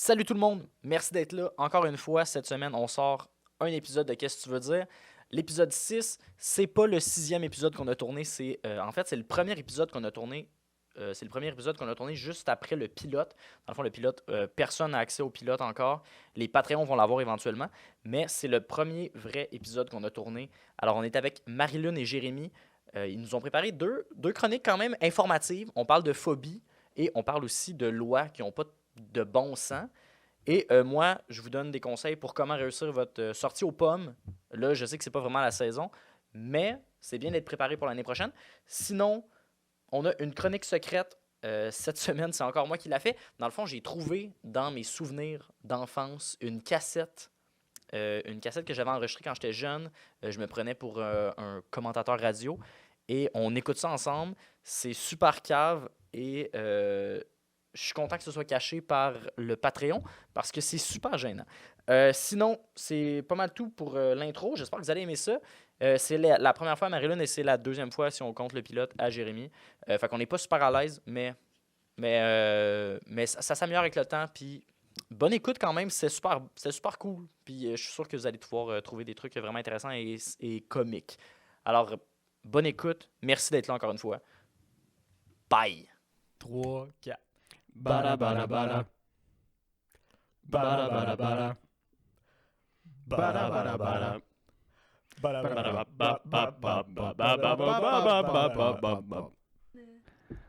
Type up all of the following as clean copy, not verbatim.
Salut tout le monde, merci d'être là. Encore une fois, cette semaine, on sort un épisode de Qu'est-ce que tu veux dire. L'épisode 6, c'est pas le 6e épisode qu'on a tourné, c'est le premier épisode qu'on a tourné. C'est le premier épisode qu'on a tourné juste après le pilote. Dans le fond, le pilote, personne n'a accès au pilote encore. Les Patreons vont l'avoir éventuellement, mais c'est le premier vrai épisode qu'on a tourné. Alors, on est avec Marie-Lune et Jérémy. Ils nous ont préparé deux chroniques quand même informatives. On parle de phobie et on parle aussi de lois qui n'ont pas de bon sens. Et moi, je vous donne des conseils pour comment réussir votre sortie aux pommes. Là, je sais que c'est pas vraiment la saison, mais c'est bien d'être préparé pour l'année prochaine. Sinon, on a une chronique secrète. Cette semaine, c'est encore moi qui l'a fait. Dans le fond, j'ai trouvé dans mes souvenirs d'enfance une cassette que j'avais enregistrée quand j'étais jeune. Je me prenais pour un commentateur radio. Et on écoute ça ensemble. C'est super cave et je suis content que ce soit caché par le Patreon parce que c'est super gênant. Sinon, c'est pas mal tout pour l'intro. J'espère que vous allez aimer ça. C'est la première fois à Marie-Lune et c'est la deuxième fois si on compte le pilote à Jérémy. Fait qu'on n'est pas super à l'aise, mais ça s'améliore avec le temps. Puis bonne écoute quand même, c'est super cool. Puis je suis sûr que vous allez pouvoir trouver des trucs vraiment intéressants et comiques. Alors, bonne écoute. Merci d'être là encore une fois. Bye! 3, 4. Bada bada bada. Bada bada bada. Bada bada bada.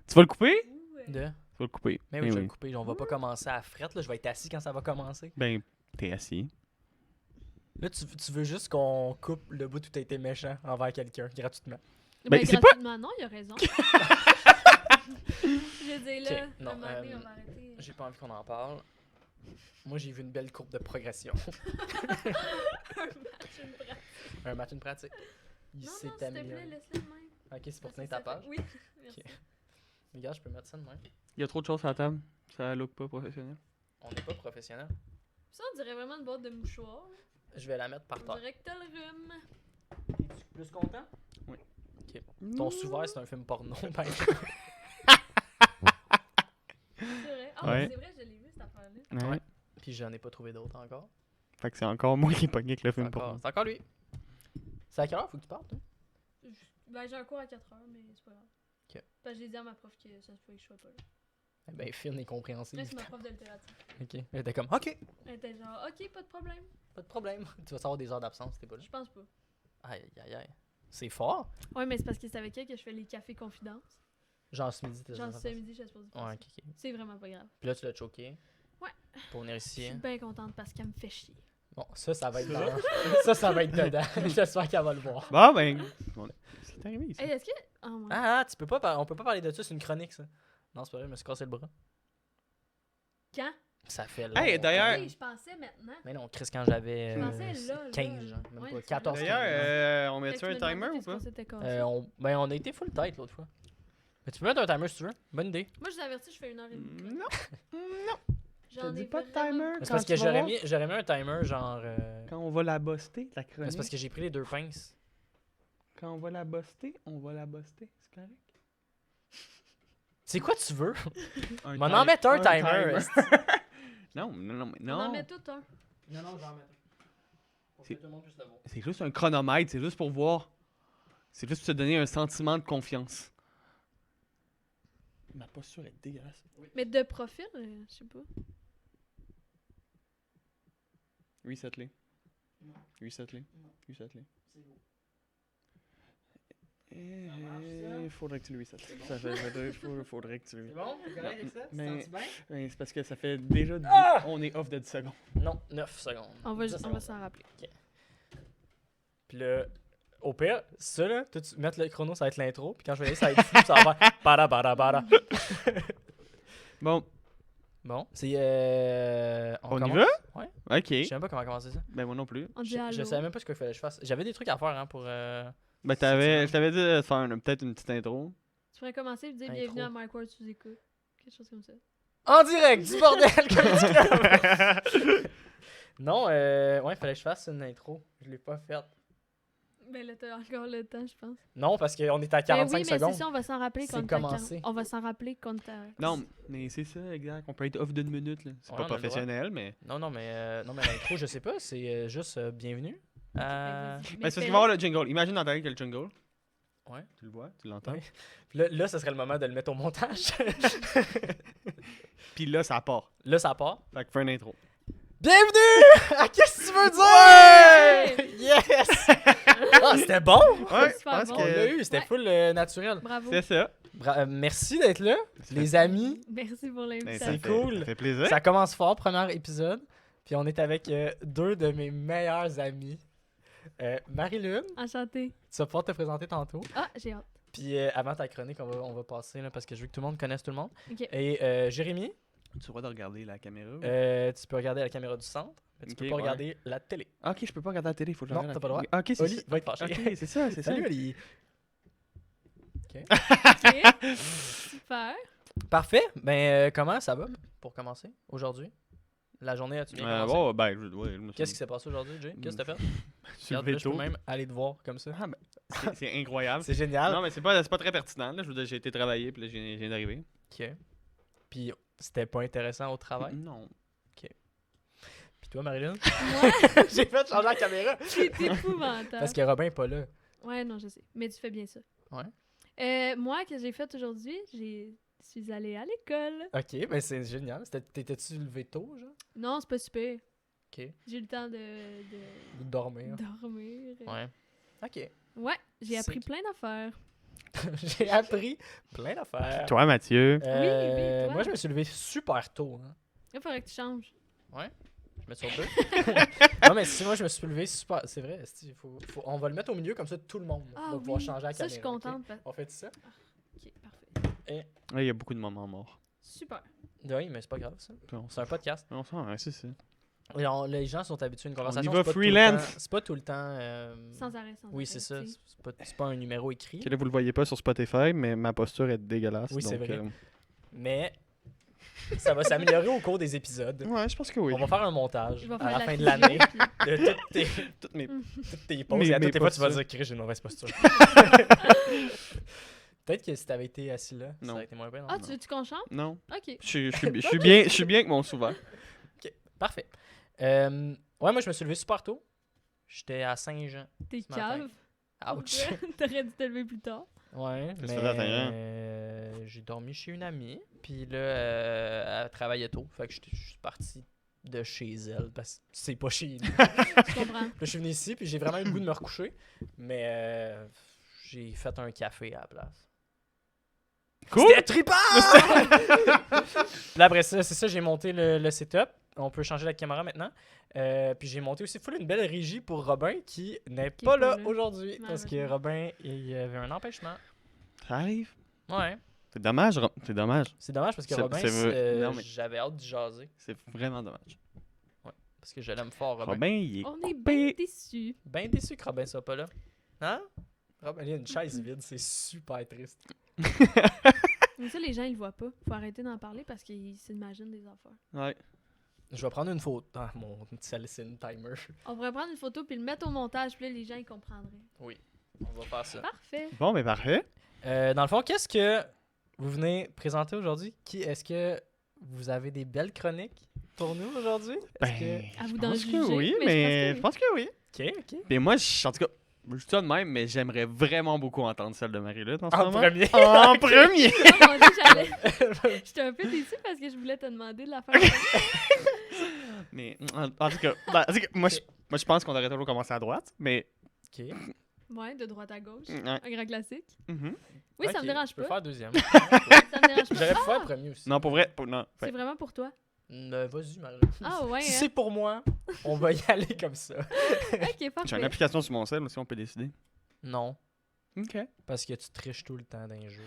Tu vas le couper? De? Tu vas le couper. Mais oui, je vais le couper. On va pas commencer à frette. Là. Je vais être assis quand ça va commencer. Ben, t'es assis. Là, tu veux juste qu'on coupe le bout où t'as été méchant envers quelqu'un gratuitement. Ben, c'est gratuitement, non, il a raison. Je veux dire, là, Ok, non, à un moment donné, on va arrêter. J'ai pas envie qu'on en parle. Moi, j'ai vu une belle courbe de progression. Un match, une pratique. Il Non, non, s'est s'il te plaît, amélioré. laisse-le de même. Ok, c'est pour Ça, tenir ça ta page. fait- Oui, merci. Mais regarde, je peux mettre ça de même. Il y a trop de choses à la table. Ça look pas professionnel. On n'est pas professionnel. Ça, on dirait vraiment une boîte de mouchoirs. là. Je vais la mettre par On terre. dirait que t'as le rhume. Es-tu plus content? Oui. Ok. Ton sous-vert, c'est un film porno. Ben, C'est vrai. Ah, Ouais. c'est vrai, je l'ai vu, cette affaire-là. Ouais. Ouais. Puis j'en ai pas trouvé d'autres encore. Fait que c'est encore moi qui ai pogné avec le C'est film pour encore, c'est encore lui. C'est à quelle heure faut que tu partes, toi? Ben, j'ai un cours à 4 heures, mais c'est pas grave. Ok. Parce que j'ai dit à ma prof que ça se pouvait que je sois pas là. Eh ben, fine et compréhensible. Là, c'est ma prof de littérature. Ok. Elle était comme, ok, Elle était genre, ok, pas de problème. pas de problème. Tu vas savoir des heures d'absence si t'es pas là. Je pense pas. Aïe, aïe, aïe. C'est fort. Ouais, mais c'est parce que c'est avec elle que je fais les cafés confidences. Genre ce midi, t'es Genre, ce midi, je suis supposée faire Ouais, ça. ok, ok. C'est vraiment pas grave. Puis là, tu l'as choqué. Ouais. Pour venir Je ici. suis hein. bien contente parce qu'elle me fait chier. Bon, ça va être dedans. ça va être dedans. J'espère qu'elle va le voir. Bon, ben. C'est arrivé ici. Hey, est-ce que. Oh, ouais. Ah, tu peux pas on peut pas parler de ça, c'est une chronique, ça. Non, c'est pas vrai, je me suis cassé le bras. Quand? Ça fait Hey, longtemps. d'ailleurs- Oui, je pensais maintenant. Mais non, Chris, quand j'avais Je pensais là, 15 là. ans, même Ouais, pas, c'est 14 vrai. 15 ans. D'ailleurs, on Fait met-tu que un tu me timer demandais ou qu'est-ce pas? qu'on s'était cassé. On a été full tête l'autre fois. Mais tu peux mettre un timer si tu veux. Bonne idée. Moi, je vous avertis, je fais 1h30. Non. J'en Je te dis ai pas de vraiment- timer. Mais c'est Quand parce que tu vas j'aurais mis un timer genre. Quand on va la buster, la Mais chronique. c'est parce que j'ai pris les deux pinces. Quand on va la buster, on va la buster. C'est correct? C'est quoi tu veux? Un M'en en mettre un timer. Non, mais On en non. met tout un. Non, j'en mets. Pour C'est- que tout le monde puisse le voir. C'est juste un chronomètre, c'est juste pour voir. C'est juste pour te donner un sentiment de confiance. Ma posture est dégueulasse. Mais de profil, je sais pas. Reset-les. Non. Reset-les. Non. Reset-les. C'est beau. Faudrait que tu le resets. C'est bon. Ça fait, faudrait que tu le C'est bon? T'es correct avec ça? Tu Mais- sens-tu bien? C'est parce que ça fait déjà. Ah! On est off de 10 secondes. Non, 9 secondes. On va, 10 on va secondes. s'en rappeler. Puis là, au pire, ça là, toi, tu mettre le chrono, ça va être l'intro. Puis quand je vais aller, ça va être flou, ça va faire para para para. Bon, Bon, c'est. on y commence? va? Ouais. Ok. Je sais même pas comment commencer ça. Ben moi non plus. On dit Je allô. savais même pas ce qu'il fallait que je fasse. J'avais des trucs à faire hein, pour. Ben je t'avais dit de faire peut-être une petite intro. Tu pourrais commencer et dire Intro. bienvenue à Mike Ward sous écoute. Quelque chose comme ça. En direct du bordel comme du club. Non, ouais, fallait que je fasse une intro. Je l'ai pas faite. Ben là, t'as encore le temps, je pense. Non, parce qu'on est à Ben 45 oui, mais secondes. c'est ça, on va s'en rappeler C'est quand t'as commencé. On va s'en rappeler quand t'as... Non, mais c'est ça, exact. On peut être off d'une minute, là. C'est Ouais, pas on a le professionnel, mais. Non, mais l'intro, je sais pas, c'est juste bienvenue. Ben, vas-y. Ben, c'est parce qu'il va y fais-le. avoir le jingle. Imagine dans ta tête qu'il y a le jingle. Ouais. Tu le vois, tu l'entends. Ouais. Puis là, ce serait le moment de le mettre au montage. Puis là, ça part. Là, ça part. Fait que fais une intro. Bienvenue à Qu'est-ce que tu veux dire? Yes! Ah, c'était bon! Ouais, super parce bon. On l'a que. eu, c'était Ouais. full naturel. Bravo. C'est ça. Merci d'être là, les amis. Merci pour Ben, l'invitation. ça C'est fait- cool. Ça fait plaisir. Ça commence fort, premier épisode. Puis on est avec deux de mes meilleurs amis. Marie-Lune, Enchantée. tu vas pouvoir te présenter tantôt. Ah, j'ai hâte. Puis avant ta chronique, on va passer là, parce que je veux que tout le monde connaisse tout le monde. Ok. Et Jérémy, Tu as le droit de regarder la caméra. tu peux regarder la caméra du centre, mais tu Ok, peux pas ouais. regarder la télé. Ok, je peux pas regarder la télé, faut que je Non, regarde t'as pas la le droit. Ok, c'est Oli ça. va être fâché. Ok, c'est ça, c'est ça. Salut Oli. Ok. Super. Parfait. Ben comment ça va pour commencer aujourd'hui? La journée a-tu bien commencé? Bon, ben, ouais, je me suis- Qu'est-ce qui s'est passé aujourd'hui, Jay? Qu'est-ce que t'as fait? suis Regarde, levé là, je peux tôt. même aller te voir comme ça. Ah, ben, c'est incroyable. C'est génial. Non, mais c'est pas très pertinent. Là. Je veux dire, j'ai été travailler, puis là, je viens d'arriver. Ok. Puis c'était pas intéressant au travail. Non. Puis toi, Marilyn? Moi, J'ai fait changer la caméra. c'est épouvantable. Parce que Robin est pas là. Ouais, non, je sais. Mais tu fais bien ça. Ouais. Moi, que j'ai fait aujourd'hui, je suis allée à l'école. Ok, ben c'est génial. T'étais-tu levé tôt, genre? Non, c'est pas super. Ok. J'ai eu le temps de Ou de dormir? dormir. Ouais. Ok. Ouais, j'ai C'est appris qui- plein d'affaires. J'ai appris plein d'affaires. Toi, Mathieu. Oui, toi. Moi, je me suis levé super tôt. Hein. Il faudrait que tu changes. Je me suis sur deux. Non, mais si moi, je me suis levé super. C'est vrai, on va le mettre au milieu, comme ça, tout le monde Ah va pouvoir oui, changer la ça, caméra. je suis ok? contente. On fait ça? Ok, parfait. Il y a beaucoup de moments morts. Super. Oui, mais c'est pas grave, ça. C'est un podcast. On sent, ouais, c'est ça. Et les gens sont habitués à une conversation. y va c'est pas tout le freelance. temps- C'est pas tout le temps. Sans arrêt, sans Oui, arrêt, c'est ça. tu sais. C'est pas un numéro écrit. Que là, vous le voyez pas sur Spotify, mais ma posture est dégueulasse. Oui, c'est donc, vrai. Mais ça va s'améliorer au cours des épisodes. Ouais, je pense que oui. On va faire un montage Je vais à faire la fin de physio, l'année puis- de Toutes mes... toutes tes pauses. Mes- Et à mes toutes les fois, tu vas postures. dire que j'ai une mauvaise posture. Peut-être que si t'avais été assis là, ça Non. aurait été moins bien. non? Ah, tu veux-tu qu'on chante? Non. Ok. Je suis bien avec mon souvent. Parfait. Ouais, moi, je me suis levé super tôt. J'étais à Saint-Jean. T'es Ce matin. cave. Ouch. T'aurais dû te lever plus tard. Ouais, Qu'est-ce que tu faisais à Saint-Jean? j'ai dormi chez une amie. Puis là, elle travaillait tôt. Fait que je suis parti de chez elle parce que c'est pas chez nous. Je comprends. Là, je suis venu ici, puis j'ai vraiment eu le goût de me recoucher. Mais j'ai fait un café à la place. Cool! C'était trippant! Puis là, après ça, c'est ça, j'ai monté le setup. On peut changer la caméra maintenant. Puis j'ai monté aussi une belle régie pour Robin qui n'est Qui est pas pas là là. aujourd'hui. Parce que Malheureusement. Robin, il avait un empêchement. Ça arrive. Ouais. C'est dommage, c'est dommage. C'est dommage parce que C'est- Robin, c'est vrai. Non, mais- j'avais hâte de jaser. C'est vraiment dommage. Parce que je l'aime fort, Robin. Robin, il est On est coupé. bien déçus. Ben déçu que Robin soit pas là. Hein? Robin, il y a une chaise vide, c'est super triste. Mais ça, les gens, ils le voient pas. Faut arrêter d'en parler parce qu'ils s'imaginent des affaires. Ouais. Je vais prendre une photo. Ah, mon petit Alicine timer. On pourrait prendre une photo puis le mettre au montage, puis là, les gens, ils comprendraient. Oui, on va faire ça. Parfait. Bon, mais parfait. Dans le fond, qu'est-ce que vous venez présenter aujourd'hui? Est-ce que vous avez des belles chroniques pour nous aujourd'hui? Est-ce Ben, À vous je d'en pense que juger, oui, mais mais je je pense que oui. que... Ok. Mais moi, en tout cas, je dis ça de même, mais j'aimerais vraiment beaucoup entendre celle de Marie-Lutte en ce En moment. premier. En premier! Oh mon Dieu, j'étais un peu déçue parce que je voulais te demander de la faire. Mais en tout cas, moi, je pense qu'on aurait toujours commencé à droite, mais... Ok. Ouais, de droite à gauche. Ouais. Un grand classique. Mhm. Oui, ça Ok, me dérange je peux pas. faire deuxième. Ça me dérange pas. J'aurais pu Ah, faire premier aussi. Non, pour vrai, non. c'est vraiment pour toi. Vas-y, Marie. Ah ouais, Si hein. c'est pour moi, on va y aller comme ça. Ok, J'ai une parfait. application sur mon cell aussi, on peut décider. Non, OK. parce que tu triches tout le temps dans les jeux.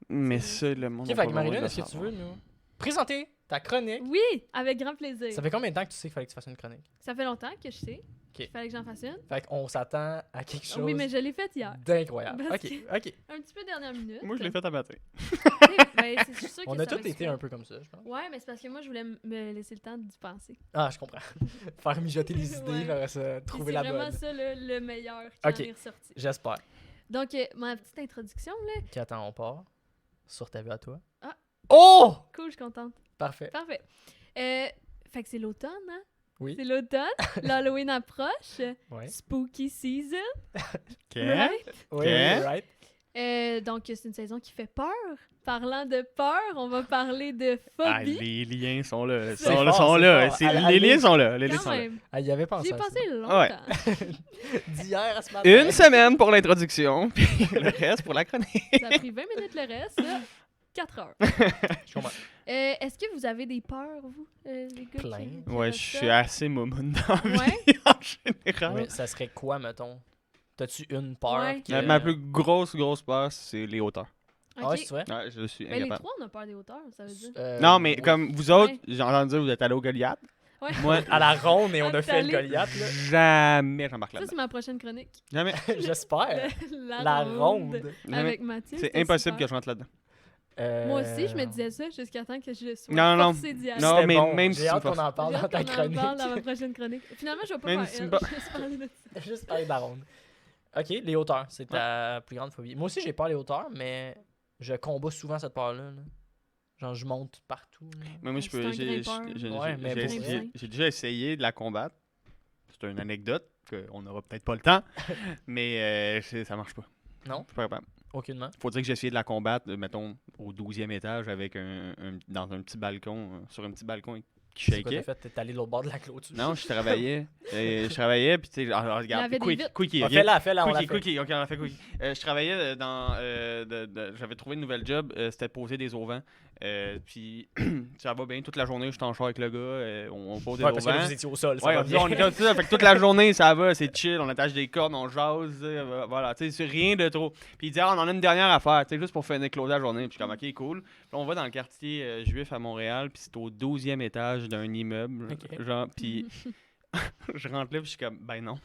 Mais ça, le monde... Ok, fait que Marie-Lune, est-ce que tu veux nous présenter ta chronique? Oui, avec grand plaisir. Ça fait combien de temps que tu sais qu'il fallait que tu fasses une chronique? Ça fait longtemps que je sais. Ok. Il fallait que j'en fasse une. Fait qu'on s'attend à quelque chose Oui, mais je l'ai faite hier. d'incroyable. Parce Ok, ok. Un petit peu dernière minute. Moi, je l'ai fait à matin. Je suis sûre que On a ça tous va se été faire. un peu comme ça, je pense. Ouais, mais c'est parce que moi, je voulais me laisser le temps d'y penser. Ah, je comprends. Faire mijoter les idées, Ouais. faire ça, Puis trouver la c'est vraiment bonne. ça le meilleur qui Ok. en est ressorti. J'espère. Donc, ma petite introduction, là. Ok, attends, on part. Sur ta vue à toi. Ah. Oh! Cool, je suis contente. Parfait. Parfait. Fait que c'est l'automne, hein? Oui. C'est l'automne. L'Halloween approche. Ouais. Spooky season. OK. Right? Oui, Ok. right. Donc, c'est une saison qui fait peur. Parlant de peur, on va parler de Ah, phobie. les liens sont là. C'est Sont là, fort, sont c'est là. fort. C'est- À les la liens sont là. Les liens Quand sont là. même. Ah, il y avait pensé J'y ai à ça. passé longtemps. D'hier à ce matin. Une semaine pour l'introduction, puis le reste pour la chronique. Ça a pris 20 minutes le reste, là. 4 heures. Je comprends. Est-ce que vous avez des peurs, vous, les gars? Plein. qui Ouais, restent je ça? suis assez momoun dans la vie, Ouais? en général. Mais ça serait quoi, mettons? T'as-tu une peur? Ouais. que- Ma plus grosse peur, c'est les hauteurs. Ah ouais, Ok. c'est vrai? Ouais, je suis Mais les incapable. trois, on a peur des hauteurs, ça veut dire. Non, mais oui. comme vous autres, Ouais. j'ai entendu dire que vous êtes allés au Goliath. Ouais. Moi, À la ronde et on Ah, a t'es fait le allé? Goliath, là. jamais j'embarque Ça, là-dedans. c'est ma prochaine chronique. Jamais. J'espère. La, La ronde. Jamais. Avec Mathieu. C'est c'était impossible que super. je rentre là-dedans. Moi aussi, je me disais ça jusqu'à temps que je sois Non, non, forcée d'y aller. non. C'était mais bon. même si J'ai hâte tu me qu'on en parle J'ai dans hâte ta qu'on en chronique. parle dans ma prochaine chronique. Finalement, je vais pas Même faire si tu me elle. bats. Je vais juste parler de ça. Juste parler de la ronde. Ok, les hauteurs, c'est ta plus grande phobie. Moi aussi, j'ai peur des hauteurs, mais je combats souvent cette peur-là. là. Genre, je monte partout. là. Mais moi, je C'est peux. un grimpeur. Ouais, mais pour vrai. J'ai déjà essayé de la combattre. C'est une anecdote qu'on n'aura peut-être pas le temps, mais ça marche pas. Non? Je suis pas capable. Aucunement. Faut dire que j'ai essayé de la combattre, mettons, au 12e étage avec dans un petit balcon, sur un petit balcon qui C'est quoi t'as shakeait. fait? T'es allé de l'autre bord de la clôture. Non, je travaillais. Je travaillais, puis tu sais, regarde, Il y avait des quick, vitres. quickie, Ah, viens. fais-la, on l'a fait. Quickie, ok, on a fait quickie. Je travaillais dans. J'avais trouvé une nouvelle job, c'était poser des auvents. Puis ça va bien, toute la journée, je suis en char avec le gars, on pose des Ouais, parce que là, auvents. vous étiez au sol, ça Ouais, va bien. on est comme ça, fait que toute la journée, ça va, c'est chill, on attache des cordes, on jase, voilà, tu sais, c'est rien de trop. Puis il dit, ah, on en a une dernière à faire, tu sais, juste pour finir closer la journée. Puis je suis comme, ok, cool. Puis là, on va dans le quartier juif à Montréal, puis c'est au 12e étage d'un immeuble, Ok. genre, puis je rentre là, puis je suis comme, ben non.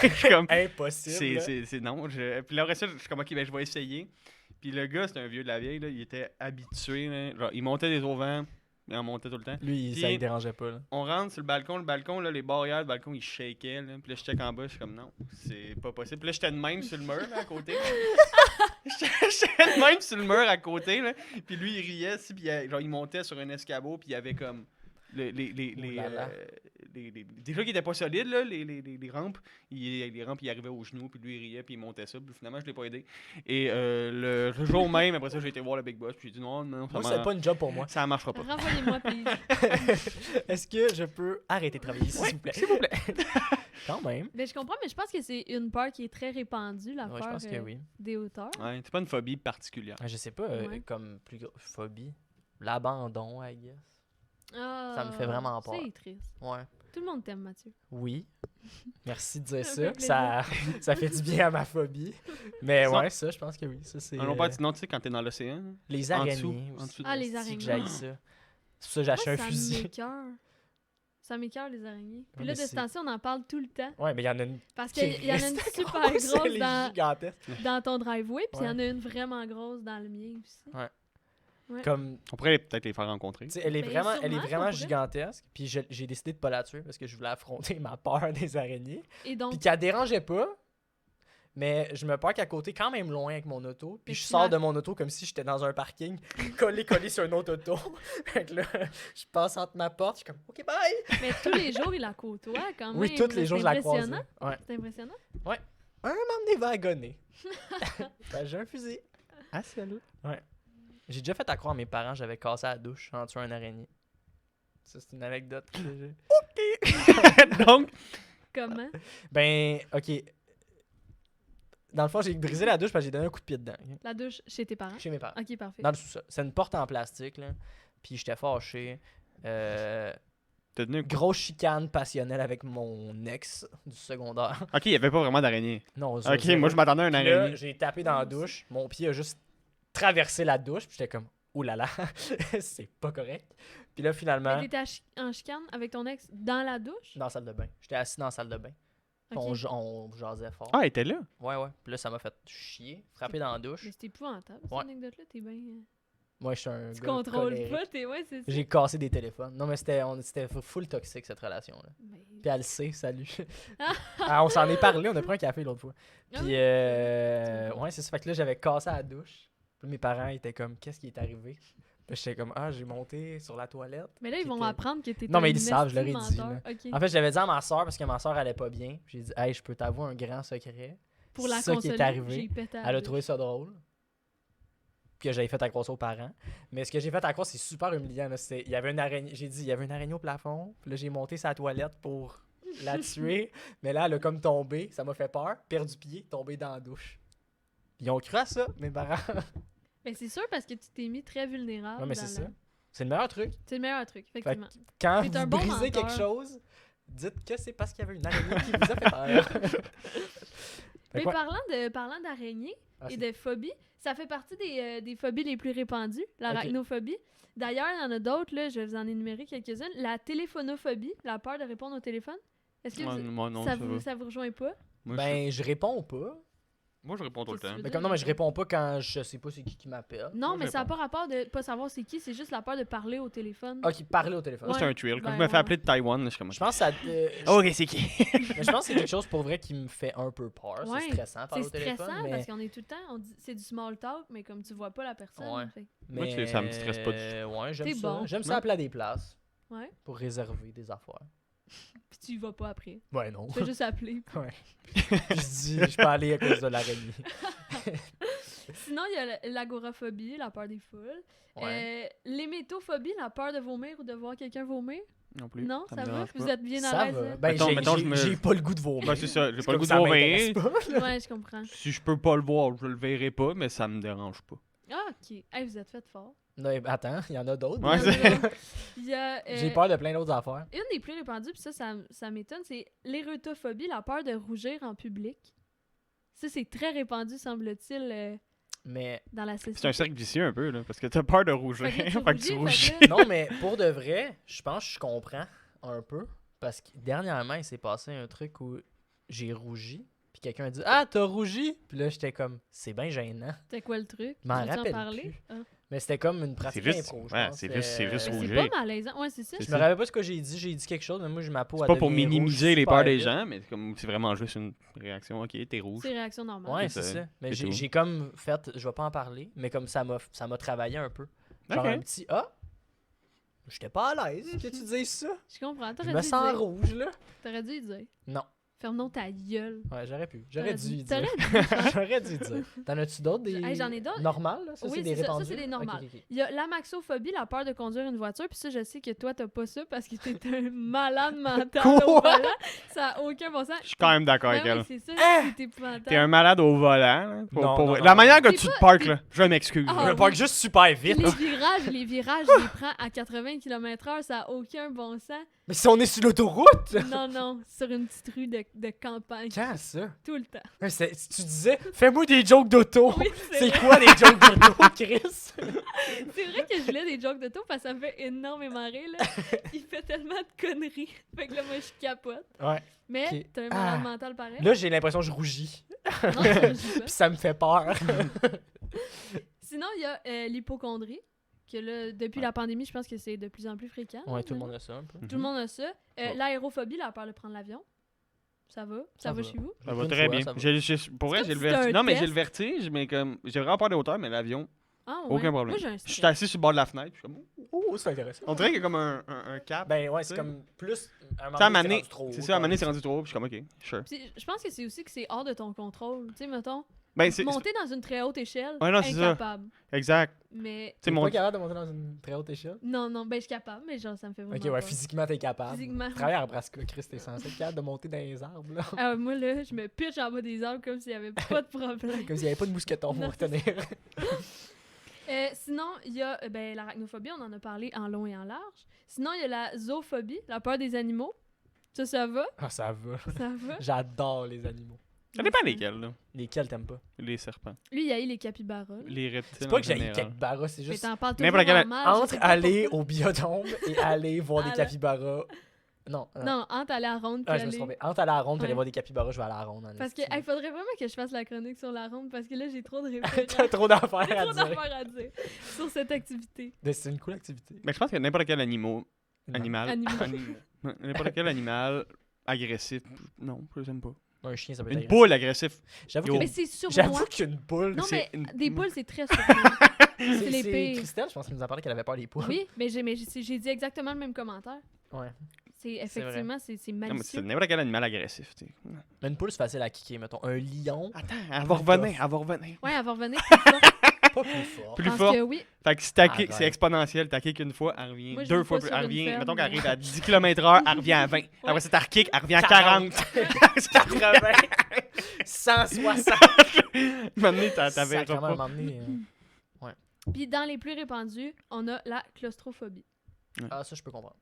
Je suis comme, Impossible. là. c'est non. Puis là, après ça, je suis comme, ok, ben je vais essayer. Puis le gars, c'était un vieux de la vieille, là, il était habitué, là, genre, il montait des auvents, il en montait tout le temps. Lui, Puis- ça le dérangeait pas. Là. On rentre sur le balcon, là, les barrières du balcon, ils shakaient, là. Puis là, je check en bas, je suis comme, non, c'est pas possible. Puis là, j'étais de même sur le mur, là, à côté. J'étais de même sur le mur à côté, là. Puis lui, il riait, si, puis genre, il montait sur un escabeau, puis il y avait comme... Ouh là là. Déjà qu'il était pas solide, là, les rampes. Les rampes, il arrivait aux genoux, puis lui, il riait, puis il montait ça. Puis finalement, je l'ai pas aidé. Et le jour même, après ça, j'ai été voir le Big Boss, puis j'ai dit non, Moi, c'est pas une job pour moi. ça marchera pas. Renvoyez-moi, puis Est-ce que je peux arrêter de travailler, s'il vous plaît? S'il vous plaît. Quand même. ben, je comprends, mais je pense que c'est une peur qui est très répandue, la Ouais, peur je pense que oui. des hauteurs. Ouais, c'est pas une phobie particulière. Je sais pas, Ouais. comme plus phobie. L'abandon, I guess. Ah, Ça me fait vraiment peur. C'est triste. Ouais. Tout le monde t'aime, Mathieu. Oui. Merci de dire Ça ça. fait Ça fait du bien à ma phobie. Mais Sinon- ouais, ça, je pense que oui. Ça, c'est. Un long sinon, tu sais, quand t'es dans l'océan, Les en araignées. dessous, aussi. en dessous. Ah, les C'est araignées. que j'haïs ça. C'est pour ça que j'ai acheté Moi, un fusil. Ça m'écoeure, les araignées. Puis Ouais, là, mais de ce c'est- temps-ci, on en parle tout le temps. Ouais, mais il y en a une. Parce qui qu'il y en a une reste super grosse, grosse elle est dans, gigantesque. dans ton driveway, puis il y en Ouais. a une vraiment grosse dans le mien aussi. Comme, On pourrait peut-être les faire rencontrer. tu sais, elle est Ben, vraiment, elle est sûrement qu'on vraiment pourrait. gigantesque. Puis j'ai décidé de pas la tuer parce que je voulais affronter ma peur des araignées. Et donc, Puis qu'elle dérangeait pas. Mais je me parque à côté quand même loin avec mon auto. Puis Mais je tu sors l'as- de mon auto comme si j'étais dans un parking, collé sur une autre auto. Fait que là, je passe entre ma porte, je suis comme OK, bye! mais tous les jours, il la côtoie quand même. Oui, tous les jours, je la croise. impressionnant. Ouais. C'est impressionnant. Un membre des wagonnés. Ben, j'ai un fusil. Ah, salut. J'ai déjà fait à croire à mes parents, j'avais cassé la douche en tuant une araignée. Ça, c'est une anecdote que j'ai. Donc, Comment? Ben, OK. Dans le fond, j'ai brisé la douche parce que j'ai donné un coup de pied dedans. Ok? La douche chez tes parents? Chez mes parents. Ok, parfait. Dans le sous-sol. C'est une porte en plastique, là. Puis j'étais fâché. t'as donné un coup. Grosse chicane passionnelle avec mon ex du secondaire. Ok, il n'y avait pas vraiment d'araignée. Non, Ok, zéro. moi je m'attendais à un Puis là, araignée. j'ai tapé dans la douche. Mon pied a juste traversé la douche. Puis j'étais comme, oulala, c'est pas correct. Puis là, finalement, Mais t'étais en chicane avec ton ex dans la douche? dans la salle de bain. J'étais assis dans la salle de bain. Puis Ok. on jasait fort. Ah, elle était là. Ouais. Puis là, ça m'a fait chier, frapper dans la douche. Mais c'est épouvantable, cette Ouais. anecdote-là. T'es bien. Moi, je suis un Tu gars contrôles colérique. pas, t'es. Ouais, c'est ça. J'ai cassé des téléphones. Non, mais c'était full toxique, cette relation-là. Mais- Puis elle le sait, salut. Ah, on s'en est parlé, on a pris un café l'autre fois. Ah Puis, oui? ouais, c'est ça. Fait que là, j'avais cassé la douche. Puis mes parents étaient comme, qu'est-ce qui est arrivé? Puis j'étais comme, ah, j'ai monté sur la toilette. Mais là, ils Puis vont que- apprendre que t'es Non, mais un ils le savent, je leur ai esti dit, menteur. Ok. En fait, je l'avais dit à ma soeur parce que ma soeur allait pas bien. Puis j'ai dit, hey, je peux t'avouer un grand secret. Pour la ça qui est consoler, arrivé, j'ai pété à la Elle a douche. trouvé ça drôle. Puis que j'avais fait à croire ça aux parents. Mais ce que j'ai fait à croire, c'est super humiliant. Là. Il y avait une araignée. J'ai dit, il y avait une araignée au plafond. Puis là, j'ai monté sa toilette pour la tuer. Mais là, elle a comme tombé. Ça m'a fait peur. Perdu pied, tombé dans la douche. Ils ont cru à ça, mes parents. Mais c'est sûr parce que tu t'es mis très vulnérable. Non, mais dans c'est la- ça. C'est le meilleur truc. C'est le meilleur truc, Fait effectivement. que quand T'es vous un bon brisez menteur. quelque chose, dites que c'est parce qu'il y avait une araignée qui vous a fait peur. Fait Mais que ouais. parlant d'araignées Ah, et c'est- de phobies, ça fait partie des phobies les plus répandues, l'arachnophobie. Ok. D'ailleurs, il y en a d'autres, là, je vais vous en énumérer quelques-unes. La téléphonophobie, la peur de répondre au téléphone. Est-ce que Moi, non, ça, ça vous, va. ça vous rejoint pas? Moi, Ben, je réponds pas. moi, je réponds tout le Qu'est-ce que temps. tu Mais veux comme non, dire? mais je réponds pas quand je sais pas c'est qui m'appelle. Non, Moi, mais je ça n'a réponds. pas rapport de pas savoir c'est qui, c'est juste la peur de parler au téléphone. Ok, parler au téléphone. Moi, c'est Ouais. un thrill. Quand Ben, je me fais ouais. appeler de Taïwan, là, je suis comme. Je pense que ça. Ok, c'est qui? Mais je pense que c'est quelque chose pour vrai qui me fait un peu peur. Ouais, C'est stressant parler C'est au téléphone. stressant Mais, parce qu'on est tout le temps, c'est du small talk, mais comme tu vois pas la personne. Ouais. fait que- Moi, mais ça me stresse pas du Ouais, j'aime T'es ça. bon. J'aime ça Ouais. appeler à des places Ouais. pour réserver des affaires. Puis tu y vas pas après. Ouais, non. Tu fais juste appeler. Je dis, je peux aller à cause de l'araignée. Sinon, il y a l'agoraphobie, la peur des foules. Ouais. L'hémétophobie, la peur de vomir ou de voir quelqu'un vomir. Non plus. Non, me ça va? dérange Vous pas. êtes bien Ça à l'aise? va. hein? Ben, Mettons, je me- j'ai pas le goût de vomir. Ben, c'est ça. J'ai C'est pas le comme goût ça de m'intéresse vomir. pas. Ouais, je comprends. Si je peux pas le voir, je le verrai pas, mais ça me dérange pas. Ah, ok. Hey, vous êtes fait fort. Non, mais attends, il y en a d'autres. Ouais, Il y a, J'ai peur de plein d'autres affaires. Une des plus répandues, puis ça m'étonne, c'est l'érutophobie, la peur de rougir en public. Ça, c'est très répandu, semble-t-il, Mais dans la société. C'est un cercle vicieux un peu, là, parce que t'as peur de rougir. Fait que tu Fait que tu rougis, rougis. fait que là- non, mais pour de vrai, je pense que je comprends un peu. Parce que dernièrement, il s'est passé un truc où j'ai rougi. Puis quelqu'un a dit, ah, t'as rougi? Puis là, j'étais comme, c'est bien gênant. C'était quoi le truc? Je m'en Tu veux-tu en rappelle parler? plus. Ah. Mais c'était comme une pratique juste- impro, je ouais, pense. c'est juste Mais rougir. c'est pas malaisant. Ouais, c'est ça. Je me rappelle pas ce que j'ai dit. J'ai dit quelque chose, mais moi, ma peau C'est a pas pour devenu rouge minimiser les super peurs des vite. gens, mais c'est vraiment juste une réaction. Ok, t'es rouge. C'est réaction normale. Ouais, C'est c'est ça. ça. Mais C'est j'ai tout. j'ai comme fait, je vais pas en parler, mais comme ça m'a travaillé un peu. Genre Ok. un petit, ah, j'étais pas à l'aise que tu dises ça. Je comprends. Je T'aurais me dû sens dire. rouge, là. T'aurais dû y dire. Non. Ferme donc ta gueule. Ouais, j'aurais pu. J'aurais dû y T'aurais dire. J'aurais dû dire. T'en as-tu d'autres des. Hey, j'en ai d'autres. Normales, là? Ça, Oui, c'est des c'est ça. Ça, répandus? c'est des normales. Ok, ok, ok. Il y a l'amaxophobie, la peur de conduire une voiture. Puis ça, je sais que toi, t'as pas ça parce que t'es un malade mental Quoi? au volant. Ça a aucun bon sens. Je suis quand même d'accord Ben avec oui, elle. c'est ça. C'est épouvantable. T'es un malade au volant. Là. Non, non, La non, manière que non. tu T'es te pas- parques, t'es- là, je m'excuse. Ah, Je me oui. parque juste super Puis vite. les virages, je les prends à 80 km/h. Ça a aucun bon sens. Mais si on est sur l'autoroute! Non, non. Sur une petite rue de campagne. Quand ça? Tout le temps. Tu disais, fais-moi des jokes d'auto. Oui, C'est vrai. quoi des jokes d'auto, Chris? C'est vrai que je voulais des jokes d'auto parce que ça me fait énormément rire. Là. Il fait tellement de conneries. Fait que là, moi, je capote. Ouais. Mais Ok. t'as un malade Ah. mental pareil. Là, j'ai l'impression que je rougis. Non, ça, je dis pas. Puis ça me fait peur. Sinon, il y a l'hypocondrie. Que là, depuis la pandémie, je pense que c'est de plus en plus fréquent. Ouais, tout le monde a ça un peu. Tout le monde a ça. Bon. L'aérophobie, la peur de prendre l'avion. Ça va? Ça va chez vous? Ça va Une très fois, bien. ça va. Pour vrai, C'est j'ai le comme si vertige. c'était un Non, mais j'ai test. le vertige, mais comme. J'ai vraiment peur des hauteurs, mais l'avion, Ah, ouais. aucun problème. Moi, j'ai un Je stress. suis assis sur le bord de la fenêtre. Je suis comme. Oh, c'est intéressant. On dirait qu'il y a comme un cap. Ben ouais, c'est Tu sais. comme plus. Un Tu sais, à un moment donné, donné, rendu trop c'est haut, ça, à un moment donné, quoi. c'est rendu trop haut, puis je suis comme, ok, sure. Puis je pense que c'est aussi que c'est hors de ton contrôle. Tu sais, mettons, Ben, c'est. monter dans une très haute échelle, Ouais, non, c'est ça. incapable. Exact. Mais Tu sais, T'es mon. pas capable de monter dans une très haute échelle? non, ben je suis capable, mais genre, ça me fait vraiment Ok, ouais, peur. physiquement, t'es capable. Physiquement. Travailler à Nebraska, Chris, t'es censé être capable de monter dans les arbres, là. Ah, moi, là, je me pitche en bas des arbres comme s'il n'y avait pas de problème. Comme s'il n'y avait pas de mousqueton Non, pour tenir. Sinon, il y a ben, l'arachnophobie, on en a parlé en long et en large. Sinon, il y a la zoophobie, la peur des animaux. Ça va? Ah, ça va. Ça va? J'adore les animaux. Ça dépend lesquels, là. Lesquels t'aimes pas? Les serpents. Lui, il a eu les capybaras. Les reptiles. C'est pas en que j'ai général. capybaras, c'est Mais juste t'en parles toujours N'importe quel- en mal, je sais entre pas aller pourquoi. au biodôme et aller voir des À la- capybaras. Non. Non, entre aller à la ronde puis Ah, je me suis aller... trompé. Entre aller à la ronde et aller Ouais. voir des capybaras, je vais aller à la ronde. en Parce que, esti. il faudrait vraiment que je fasse la chronique sur la ronde parce que là, j'ai trop de T'as références. trop d'affaires J'ai à trop dire. d'affaires à dire sur cette activité. Mais c'est une cool activité. Mais je pense que n'importe quel animal. Animaux. N'importe quel animal agressif. Non, je les aime pas. Un chien, ça peut être Une agressif. poule agressive. J'avoue Yo. Mais que- c'est sur J'avoue moi. qu'une poule. Non, c'est- mais des poules, c'est très sur moi. c'est les pires. Christelle, je pense qu'elle nous a parlé qu'elle avait peur des poules. Oui, mais j'ai dit exactement le même commentaire. Ouais. C'est effectivement, c'est Non, mais c'est malicieux. n'importe quel animal agressif. Tu sais. Mais une poule, c'est facile à kicker, mettons. Un lion, Attends, elle va revenir, elle va revenir. Ouais, elle va revenir plus fort. pas plus fort. Plus Je pense fort. que oui. Fait que si t'as Arrête. c'est exponentiel. T'as kick une fois, elle revient Moi, je deux vis fois pas plus. sur Elle une revient, ferme, mettons qu'elle mais- arrive à 10 km/h, elle revient à 20. Après ça, t'as kick, elle revient à 40. 80, 160. Maintenant, t'avais Sacrément, à un pas. moment donné, Puis dans les plus répandus, on a la claustrophobie. Ah, ça, je peux comprendre.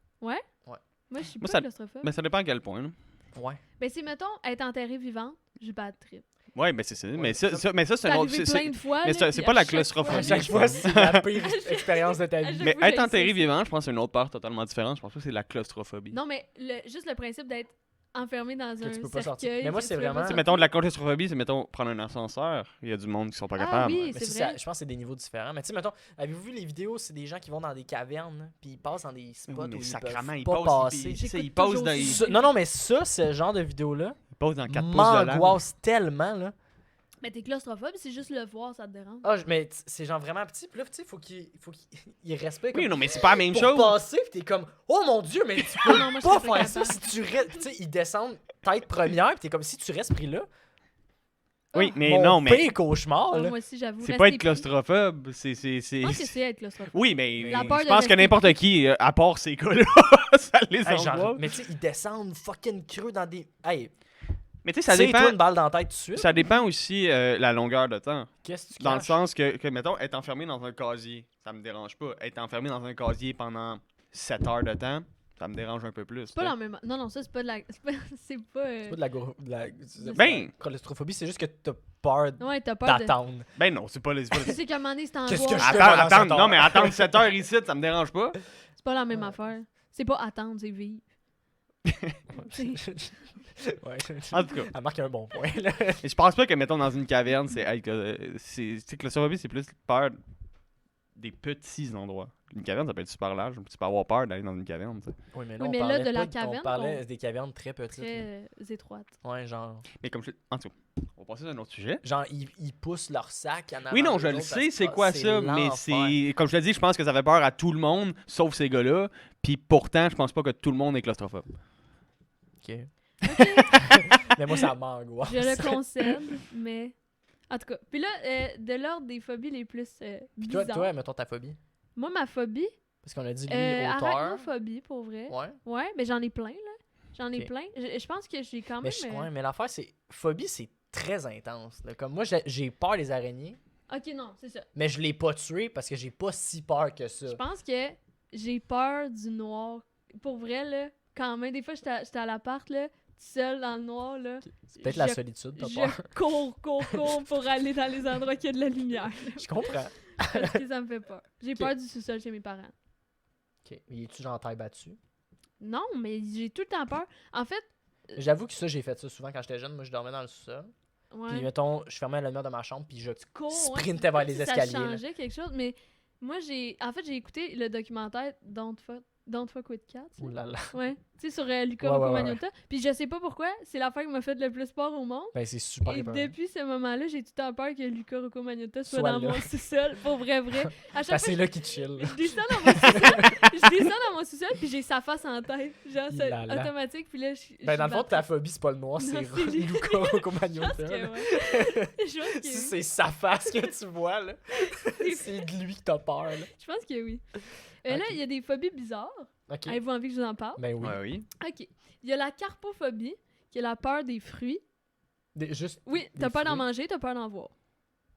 Moi, je suis Moi, pas ça- claustrophobe. Mais ça dépend à quel point. Là. Ouais. Ben, c'est, mettons, être enterré vivant, j'ai pas de trip. Ouais, mais c'est ça. Ouais, Mais ça- ça, c'est C'est un autre. arrivé c'est- plein de fois. mais là, c'est puis pas à la chaque claustrophobie. À fois, chaque fois, c'est la pire expérience de ta à vie. chaque Mais fois, être j'ai enterré ça. vivant, je pense que c'est une autre part totalement différente. Je pense pas que c'est la claustrophobie. Non, mais juste le principe d'être enfermé dans Que un tu peux pas sortir. cercueil. Mais moi, que c'est tu peux pas vraiment- Tu sais, sortir. mettons de la claustrophobie, c'est mettons prendre un ascenseur. Il y a du monde qui sont pas Ah capables. oui, Mais c'est ça, vrai. je pense que c'est des niveaux différents. Mais tu sais, mettons, avez-vous vu les vidéos, c'est des gens qui vont dans des cavernes, puis ils passent dans des spots Oui, où mais ils sacrément, peuvent ils pas passent, passer. tu sais, J'écoute ils passent toujours dans, ça. ils Non, non, mais ça, ce genre de vidéo-là, passent dans 4 pouces de lame. m'angoisse tellement, là. Mais t'es claustrophobe, c'est juste le voir, ça te dérange. Ah, mais c'est genre vraiment petit, puis là, tu sais, faut qu'il respecte. Oui, non, mais c'est pas la même pour chose. passer, puis t'es comme, oh mon dieu, mais tu Ah peux non, moi, je pas serais pas faire ça capable. si tu restes. Tu sais, ils descendent tête première, puis t'es comme, si tu restes pris là. Oui, mais mon non, mais pire cauchemar, Ah, là. moi aussi, j'avoue. c'est rester pas être pris. claustrophobe. Je pense que c'est être claustrophobe. Oui, mais La peur je de pense que rester n'importe qui, à part ces cas-là, ça les Hey, genre, angoisse. mais tu sais, ils descendent fucking creux dans des. Hey, Mais tu sais, ça tire-toi dépend. une balle dans la tête tout de suite. Ça dépend aussi la longueur de temps. Qu'est-ce que tu Dans le caches? sens que, mettons, être enfermé dans un casier, ça me dérange pas. Être enfermé dans un casier pendant 7 heures de temps, ça me dérange un peu plus. C'est pas la même. Non, non, ça, c'est pas de la. C'est pas. C'est pas. C'est pas de la, Ben! la claustrophobie, c'est juste que t'as peur Ouais, t'as peur de. d'attendre. Ben non, c'est pas les. Tu sais qu'à un moment donné, c'est en Qu'est-ce que noir. je fais pendant Attends, 7 heures? non, mais attendre 7 heures ici, ça me dérange pas. C'est pas la même affaire. C'est pas attendre, c'est vivre. Ouais. En tout cas, Elle marque un bon point, là. et je pense pas que, mettons, dans une caverne, c'est être. C'est claustrophobie, c'est plus peur des petits endroits. Une caverne, ça peut être super large. Tu peux avoir peur d'aller dans une caverne, tu sais. Oui, mais Oui, on mais là, parlait de la pas on caverne, parlait des cavernes très petites. là. Très étroite. Ouais, genre. Mais comme je. En tout cas, on va passer à un autre sujet. Genre, ils poussent leur sac en avant. Oui, non, d'eux je le autres, sais, parce c'est que, quoi ah, ça, mais l'enfer. c'est. Comme je te dis, je pense que ça fait peur à tout le monde, sauf ces gars-là. Puis pourtant, je pense pas que tout le monde est claustrophobe. Ok. Mais moi, ça m'angoisse. Je le concède, mais. En tout cas. Puis là, de l'ordre des phobies les plus Puis bizarres. toi, mettons ta phobie. Moi, ma phobie, Parce qu'on a dit lui, auteur. arachnophobie, pour vrai. Ouais. Ouais, mais j'en ai plein, là. J'en ai Ok. plein. Je pense que j'ai quand Mais, même. ouais, mais l'affaire, c'est. Phobie, c'est très intense. là. Comme moi, j'ai peur des araignées, Ok, non, c'est ça. mais je l'ai pas tué parce que j'ai pas si peur que ça. Je pense que j'ai peur du noir. Pour vrai, là, quand même, des fois, j'étais à l'appart, là, seule dans le noir, là. C'est peut-être la je- solitude, t'as peur. Je cours pour aller dans les endroits qui a de la lumière. Je comprends. Parce que ça me fait peur. J'ai Ok. peur du sous-sol chez mes parents. Ok. Mais es-tu genre taille battue? Non, mais j'ai tout le temps peur. En fait, J'avoue que ça, j'ai fait ça souvent quand j'étais jeune. Moi, je dormais dans le sous-sol. Puis, ouais, mettons, je fermais la lumière de ma chambre, puis je cours, ouais, sprintais c'est vers comme les si escaliers. Ça là. changeait quelque chose, mais moi, j'ai écouté le documentaire Don't Fuck With Cats. là. Ouh là là. Ouais, tu sais, sur Luca Ouais, ouais, Rocco ouais, Magnotta. Puis je sais pas pourquoi, c'est l'affaire qui m'a fait le plus peur au monde. Ben, c'est super Et épeurant. depuis ce moment-là, j'ai tout le temps peur que Luca Rocco Magnotta soit Soit dans là. mon sous-sol. Pour vrai, vrai. À chaque Parce fois, que c'est là qu'il chill. je descends dans mon sous-sol, puis j'ai sa face en tête. Genre, c'est Là là. automatique. Puis là, Ben, dans le fond, battue. ta phobie, c'est pas le noir, Non, c'est c'est lui. Luca Rocco Je pense Magnotta, que là. ouais. Je pense que oui. C'est sa face que tu vois, là. C'est de lui que t'as peur, là. Je pense que oui. Là, Ok. il y a des phobies bizarres. Ok. Avez-vous envie que je vous en parle? Ben oui. Ouais, oui. OK. Il y a la carpophobie, qui est la peur des fruits. Juste. Oui, Des t'as peur d'en fruits? manger, t'as peur d'en voir.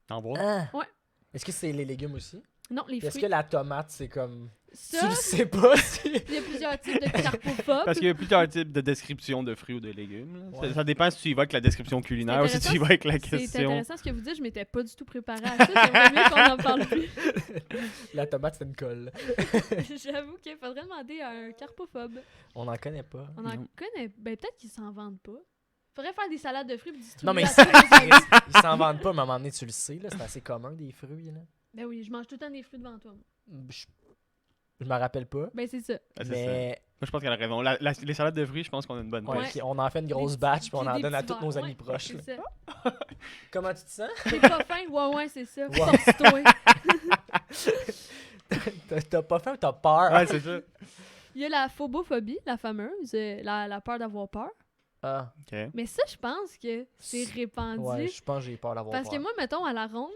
T'en vois? Ah. Ouais. Est-ce que c'est les légumes aussi? Non, les Est-ce fruits. que la tomate, c'est comme... Tu Ça, le sais pas si... il y a plusieurs types de carpophobes. Parce qu'il y a plusieurs types de descriptions de fruits ou de légumes. Là. Ouais. Ça dépend si tu y vas avec la description culinaire ou si tu y vas avec la C'est question. intéressant ce que vous dites, je m'étais pas du tout préparée à ça. J'aimerais mieux qu'on en parle plus. La tomate, c'est une colle. J'avoue qu'il faudrait demander à un carpophobe. On n'en connaît pas. On en Non. connaît. Ben, peut-être qu'ils s'en vendent pas. Faudrait faire des salades de fruits et distribuer Non, mais à tous les amis. ils s'en vendent pas, mais à un moment donné, tu le sais, là, c'est assez commun, des fruits, là. Ben oui, je mange tout le temps des fruits devant toi. Moi. Je me rappelle pas, Ben, c'est ça. Ah, c'est ça. mais Moi, je pense qu'elle a raison. Les salades de fruits, je pense qu'on a une bonne ouais, base. puis on en fait une grosse Des batch, petits- puis on en des donne à petits tous nos verres. amis Ouais, proches. là. C'est ça. Comment tu te sens? T'es pas faim? Ouais, c'est ça. Ouais. Force-toi. T'as pas faim ou t'as peur? Ouais, c'est ça. Il y a la phobophobie, la fameuse, la peur d'avoir peur. Ah, OK. Mais ça, je pense que c'est répandu. ouais, je pense que j'ai peur d'avoir Parce que peur. moi, mettons, à la ronde,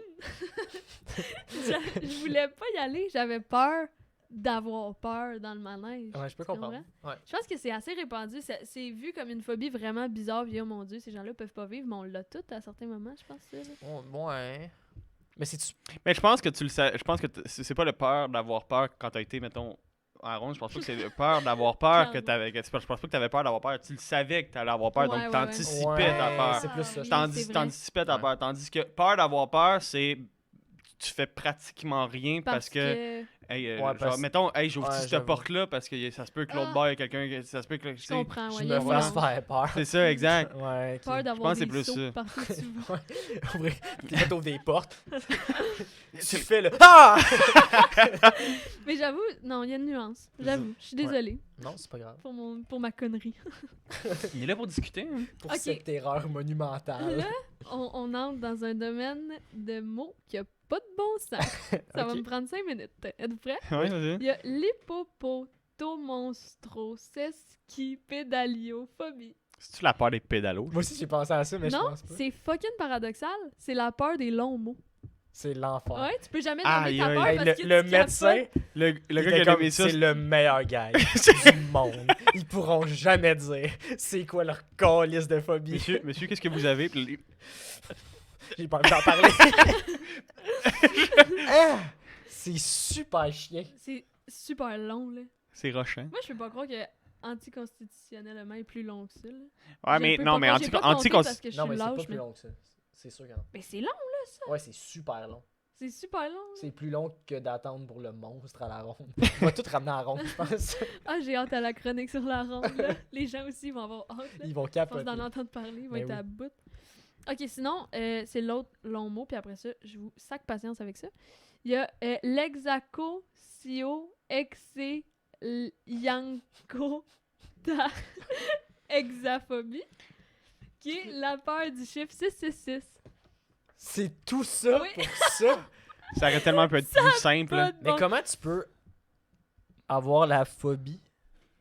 je voulais pas y aller. J'avais peur d'avoir peur dans le manège. Ouais, je peux Tu comprends? comprendre. Ouais. Je pense que c'est assez répandu. C'est vu comme une phobie vraiment bizarre. Puis, oh mon Dieu, ces gens-là peuvent pas vivre, mais on l'a tout à certains moments, je pense. Ça, là. Ouais. Mais c'est-tu... Mais je pense que tu le sais. Je pense que c'est pas le peur d'avoir peur quand t'as été, mettons, en ronde. Je pense pas que c'est le peur d'avoir peur que Clairement. t'avais. Je pense pas que t'avais peur d'avoir peur. Tu le savais que t'allais avoir peur, Ouais, donc ouais, t'anticipais ouais. ta peur. c'est plus ça, je pense. T'anticipais ta Ouais. peur. Tandis que peur d'avoir peur, c'est. Tu fais pratiquement rien parce que. Hey, Ouais, genre, parce- mettons, hey, j'ouvre Ouais, cette j'avoue. porte-là parce que ça se peut que l'autre Ah. bord, il y a quelqu'un. Ça se peut que. Je comprends. Ouais, Je il y a me une fasse nuance. faire peur. C'est ça, exact. Ouais, ok. Peur d'avoir pense que des c'est plus sauts ça. partout où tu vas. Ouvrir. Puis là, t'ouvres des portes. Tu le fais, là. Ah! Mais j'avoue, non, il y a une nuance. J'avoue, je suis Ouais. désolée Non, c'est pas grave. pour ma connerie. Il est là pour discuter. Hein. Pour Ok. cette erreur monumentale. Là, on entre dans un domaine de mots qui a pas de bon sens. Ça va Ok. me prendre 5 minutes. Êtes-vous prêts? Ouais, vas-y. Il y a l'hippopotomonstrosesquipédaliophobie. C'est-tu la peur des pédalos? Moi aussi, j'ai pensé à ça, mais je Non, pense pas. c'est fucking paradoxal. C'est la peur des longs mots. C'est l'enfer. Ouais, tu peux jamais Aïe, nommer ta aïe. peur Hey, parce que le tu médecin, Le il gars qui était a comme, nommé ça, c'est le meilleur gars du monde. Ils pourront jamais dire c'est quoi leur calice de phobie. Monsieur, qu'est-ce que vous avez? Puis J'ai pas envie d'en parler. Ah! C'est super chiant. C'est super long, là. c'est rochant. Moi, je peux pas croire que anticonstitutionnellement est plus long que ça, là. Ouais, J'ai mais un peu non, pas mais compté- j'ai pas compté parce que je Non, suis mais c'est pas lâche, plus mais... long que ça. C'est sûr que non. Mais c'est long, Ouais, c'est super long. c'est super long. là. C'est plus long que d'attendre pour le monstre à la ronde. On va tout ramener à la ronde, je pense. Ah, j'ai hâte à la chronique sur la ronde, là. Les gens aussi vont avoir hâte, là. Ils vont À force capoter. d'en entendre parler, ils vont Mais être oui. à bout. Ok, sinon, c'est l'autre long mot, puis après ça, je vous sac patience avec ça. Il y a l'exaco-sio-exe-yanko-ta-exaphobie, qui est la peur du chiffre 666. C'est tout ça Oui. pour ça. Ça aurait tellement pu être plus simple. Pas là. de Mais bon- comment tu peux avoir la phobie